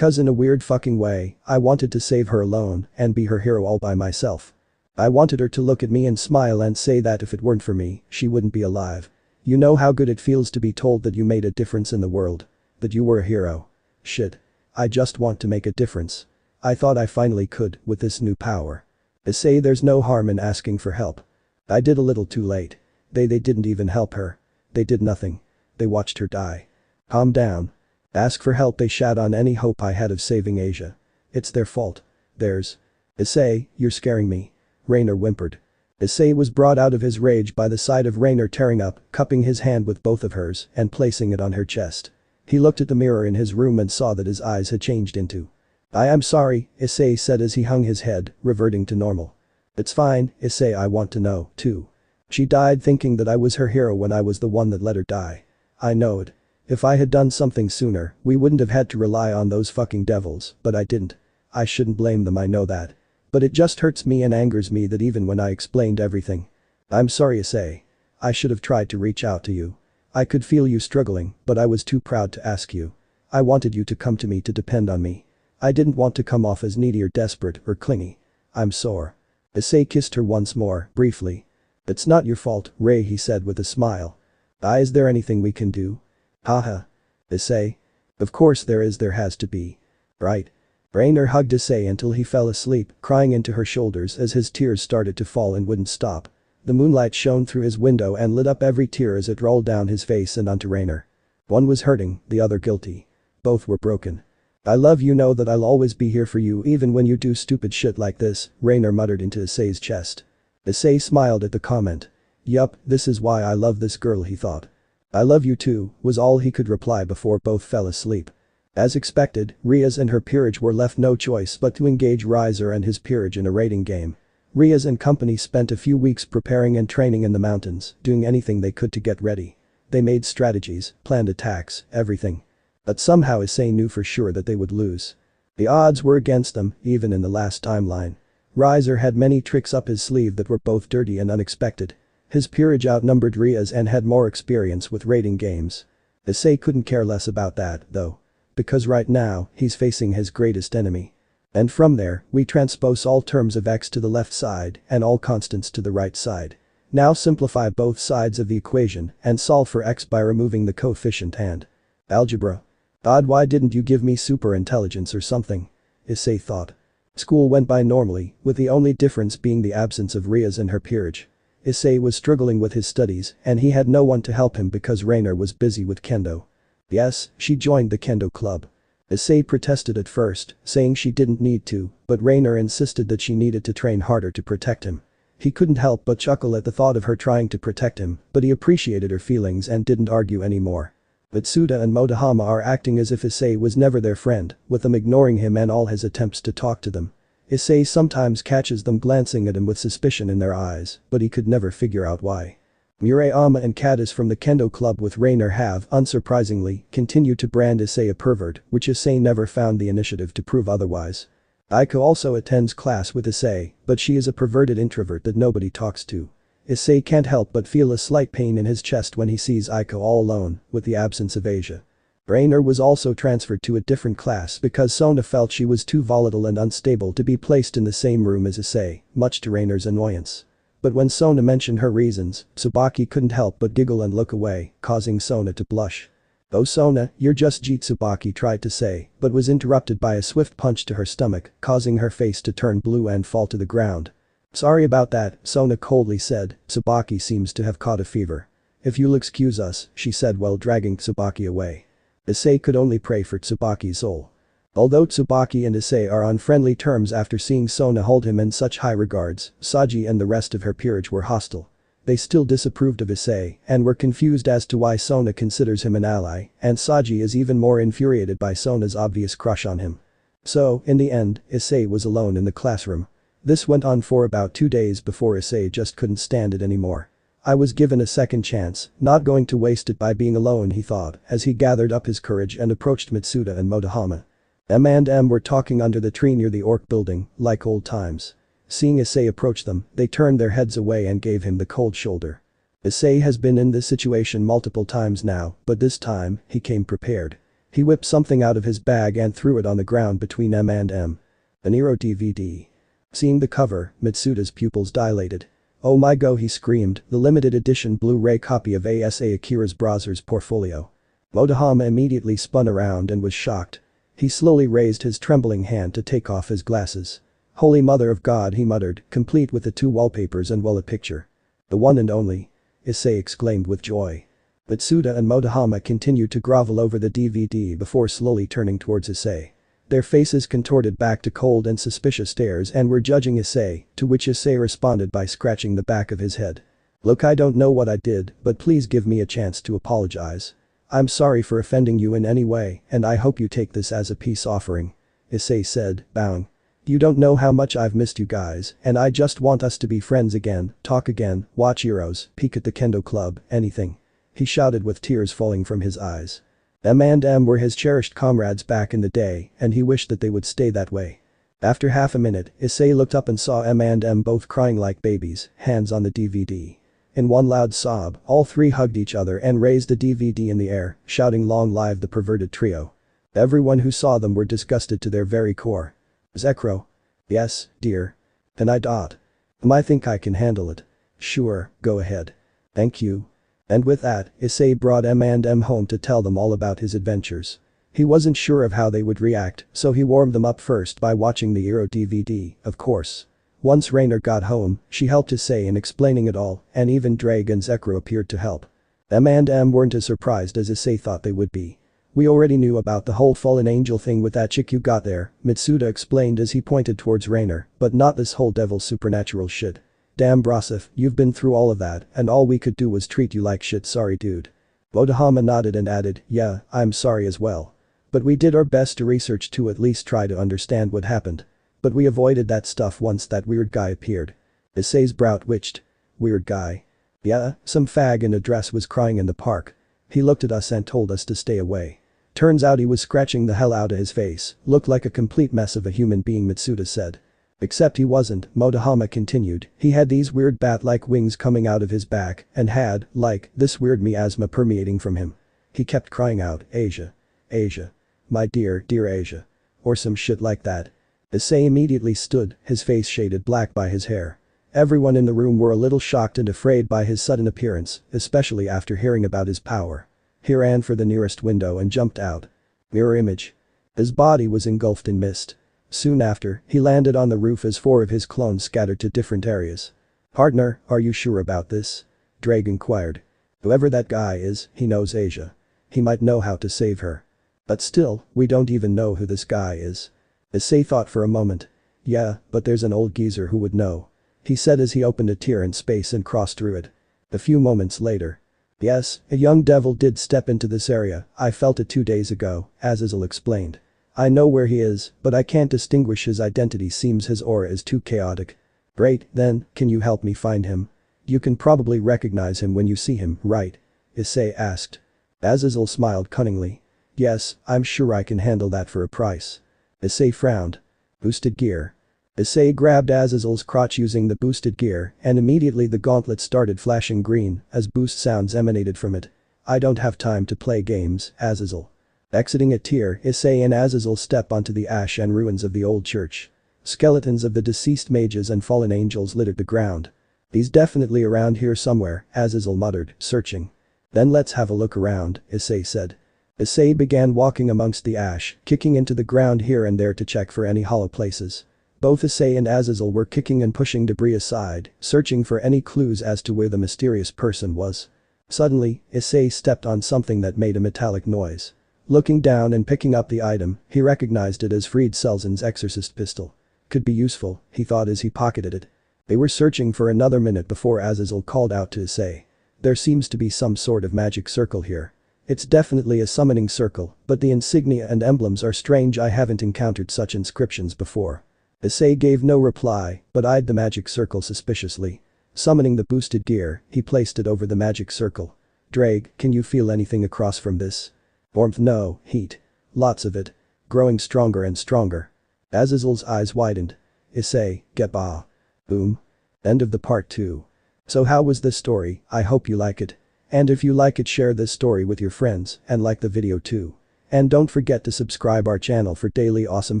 in a weird fucking way, I wanted to save her alone and be her hero all by myself. I wanted her to look at me and smile and say that if it weren't for me, she wouldn't be alive. You know how good it feels to be told that you made a difference in the world. That you were a hero. Shit. I just want to make a difference. I thought I finally could with this new power. Issei, there's no harm in asking for help. I did a little too late. They didn't even help her. They did nothing. They watched her die. Calm down. Ask for help. They shat on any hope I had of saving Asia. It's their fault. Theirs. Issei, you're scaring me. Raynare whimpered. Issei was brought out of his rage by the sight of Raynare tearing up, cupping his hand with both of hers and placing it on her chest. He looked at the mirror in his room and saw that his eyes had changed into. I am sorry, Issei said as he hung his head, reverting to normal. It's fine, Issei, I want to know, too. She died thinking that I was her hero when I was the one that let her die. I know it. If I had done something sooner, we wouldn't have had to rely on those fucking devils, but I didn't. I shouldn't blame them, I know that. But it just hurts me and angers me that even when I explained everything. I'm sorry, Issei. I should have tried to reach out to you. I could feel you struggling, but I was too proud to ask you. I wanted you to come to me to depend on me. I didn't want to come off as needy or desperate or clingy. I'm sore. Issei kissed her once more, briefly. It's not your fault, Ray, he said with a smile. Is there anything we can do? Haha. Issei. Of course there is, there has to be. Right. Raynare hugged Issei until he fell asleep, crying into her shoulders as his tears started to fall and wouldn't stop. The moonlight shone through his window and lit up every tear as it rolled down his face and onto Raynare. One was hurting, the other guilty. Both were broken. I love you, know that I'll always be here for you even when you do stupid shit like this, Raynare muttered into Issei's chest. Issei smiled at the comment. Yup, this is why I love this girl, he thought. I love you too, was all he could reply before both fell asleep. As expected, Riaz and her peerage were left no choice but to engage Riser and his peerage in a raiding game. Riaz and company spent a few weeks preparing and training in the mountains, doing anything they could to get ready. They made strategies, planned attacks, everything. But somehow Issei knew for sure that they would lose. The odds were against them, even in the last timeline. Riser had many tricks up his sleeve that were both dirty and unexpected. His peerage outnumbered Riaz and had more experience with raiding games. Issei couldn't care less about that, though. Because right now, he's facing his greatest enemy. And from there, we transpose all terms of x to the left side and all constants to the right side. Now simplify both sides of the equation and solve for x by removing the coefficient and algebra. God, why didn't you give me super intelligence or something? Issei thought. School went by normally, with the only difference being the absence of Riaz and her peerage. Issei was struggling with his studies and he had no one to help him because Raynare was busy with kendo. Yes, she joined the kendo club. Issei protested at first, saying she didn't need to, but Raynare insisted that she needed to train harder to protect him. He couldn't help but chuckle at the thought of her trying to protect him, but he appreciated her feelings and didn't argue anymore. Mitsuda and Motohama are acting as if Issei was never their friend, with them ignoring him and all his attempts to talk to them. Issei sometimes catches them glancing at him with suspicion in their eyes, but he could never figure out why. Murayama and Kadis from the kendo club with Raynare have, unsurprisingly, continued to brand Issei a pervert, which Issei never found the initiative to prove otherwise. Aiko also attends class with Issei, but she is a perverted introvert that nobody talks to. Issei can't help but feel a slight pain in his chest when he sees Aiko all alone, with the absence of Asia. Raynare was also transferred to a different class because Sona felt she was too volatile and unstable to be placed in the same room as Issei, much to Raynare's annoyance. But when Sona mentioned her reasons, Tsubaki couldn't help but giggle and look away, causing Sona to blush. "Oh Sona, you're just Jeet," Tsubaki tried to say, but was interrupted by a swift punch to her stomach, causing her face to turn blue and fall to the ground. "Sorry about that," Sona coldly said. "Tsubaki seems to have caught a fever. If you'll excuse us," she said while dragging Tsubaki away. Issei could only pray for Tsubaki's soul. Although Tsubaki and Issei are on friendly terms after seeing Sona hold him in such high regards, Saji and the rest of her peerage were hostile. They still disapproved of Issei and were confused as to why Sona considers him an ally, and Saji is even more infuriated by Sona's obvious crush on him. So, in the end, Issei was alone in the classroom. This went on for about 2 days before Issei just couldn't stand it anymore. "I was given a second chance, not going to waste it by being alone," he thought, as he gathered up his courage and approached Mitsuda and Motohama. M were talking under the tree near the orc building, like old times. Seeing Issei approach them, they turned their heads away and gave him the cold shoulder. Issei has been in this situation multiple times now, but this time, he came prepared. He whipped something out of his bag and threw it on the ground between M and M. An Hero DVD. Seeing the cover, Mitsuda's pupils dilated. "Oh my god," he screamed, the limited edition Blu-ray copy of Issei Akira's browser's portfolio. Motohama immediately spun around and was shocked. He slowly raised his trembling hand to take off his glasses. "Holy Mother of God," he muttered, complete with the 2 wallpapers and a picture. "The one and only," Issei exclaimed with joy. Mitsuda and Motohama continued to grovel over the DVD before slowly turning towards Issei. Their faces contorted back to cold and suspicious stares and were judging Issei, to which Issei responded by scratching the back of his head. "Look, I don't know what I did, but please give me a chance to apologize. I'm sorry for offending you in any way, and I hope you take this as a peace offering," Issei said, bowing. "You don't know how much I've missed you guys, and I just want us to be friends again, talk again, watch Heroes, peek at the Kendo Club, anything," he shouted with tears falling from his eyes. M and M were his cherished comrades back in the day, and he wished that they would stay that way. After half a minute, Issei looked up and saw M and M both crying like babies, hands on the DVD. In one loud sob, all three hugged each other and raised the DVD in the air, shouting "Long live the perverted trio." Everyone who saw them were disgusted to their very core. "Zekro." "Yes, dear. And I think I can handle it." "Sure, go ahead." "Thank you." And with that, Issei brought M and M home to tell them all about his adventures. He wasn't sure of how they would react, so he warmed them up first by watching the Hero DVD, of course. Once Raynare got home, she helped Issei in explaining it all, and even Drake and Zekro appeared to help. M and M weren't as surprised as Issei thought they would be. "We already knew about the whole fallen angel thing with that chick you got there," Mitsuda explained as he pointed towards Raynare, "but not this whole devil supernatural shit. Damn Brosif, you've been through all of that and all we could do was treat you like shit, sorry dude." Motohama nodded and added, "Yeah, I'm sorry as well. But we did our best to research to at least try to understand what happened. But we avoided that stuff once that weird guy appeared." Issei's brow twitched. "Weird guy?" "Yeah, some fag in a dress was crying in the park. He looked at us and told us to stay away. Turns out he was scratching the hell out of his face, looked like a complete mess of a human being," Mitsuda said. "Except he wasn't," Motohama continued, "he had these weird bat-like wings coming out of his back and had, like, this weird miasma permeating from him. He kept crying out, 'Asia. Asia. My dear, dear Asia.' Or some shit like that." Issei immediately stood, his face shaded black by his hair. Everyone in the room were a little shocked and afraid by his sudden appearance, especially after hearing about his power. He ran for the nearest window and jumped out. Mirror image. His body was engulfed in mist. Soon after, he landed on the roof as 4 of his clones scattered to different areas. "Partner, are you sure about this?" Drake inquired. "Whoever that guy is, he knows Asia. He might know how to save her. But still, we don't even know who this guy is." Issei thought for a moment. "Yeah, but there's an old geezer who would know," he said as he opened a tear in space and crossed through it. A few moments later. "Yes, a young devil did step into this area, I felt it 2 days ago," Azazel explained. "I know where he is, but I can't distinguish his identity, seems his aura is too chaotic." "Great, then, can you help me find him? You can probably recognize him when you see him, right?" Issei asked. Azazel smiled cunningly. "Yes, I'm sure I can handle that for a price." Issei frowned. "Boosted gear." Issei grabbed Azazel's crotch using the boosted gear and immediately the gauntlet started flashing green as boost sounds emanated from it. "I don't have time to play games, Azazel." Exiting a tear, Issei and Azazel step onto the ash and ruins of the old church. Skeletons of the deceased mages and fallen angels littered the ground. "He's definitely around here somewhere," Azazel muttered, searching. "Then let's have a look around," Issei said. Issei began walking amongst the ash, kicking into the ground here and there to check for any hollow places. Both Issei and Azazel were kicking and pushing debris aside, searching for any clues as to where the mysterious person was. Suddenly, Issei stepped on something that made a metallic noise. Looking down and picking up the item, he recognized it as Fried Selzen's exorcist pistol. Could be useful, he thought as he pocketed it. They were searching for another minute before Azazel called out to Issei. "There seems to be some sort of magic circle here. It's definitely a summoning circle, but the insignia and emblems are strange. I haven't encountered such inscriptions before." Issei gave no reply, but eyed the magic circle suspiciously. Summoning the boosted gear, he placed it over the magic circle. "Drake, can you feel anything across from this?" "Warmth, no, heat. Lots of it. Growing stronger and stronger." Azazel's eyes widened. "Issei, get bah." Boom. End of the part 2. So how was this story? I hope you like it. And if you like it, share this story with your friends and like the video too. And don't forget to subscribe our channel for daily awesome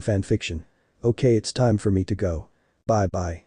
fanfiction. Okay, it's time for me to go. Bye bye.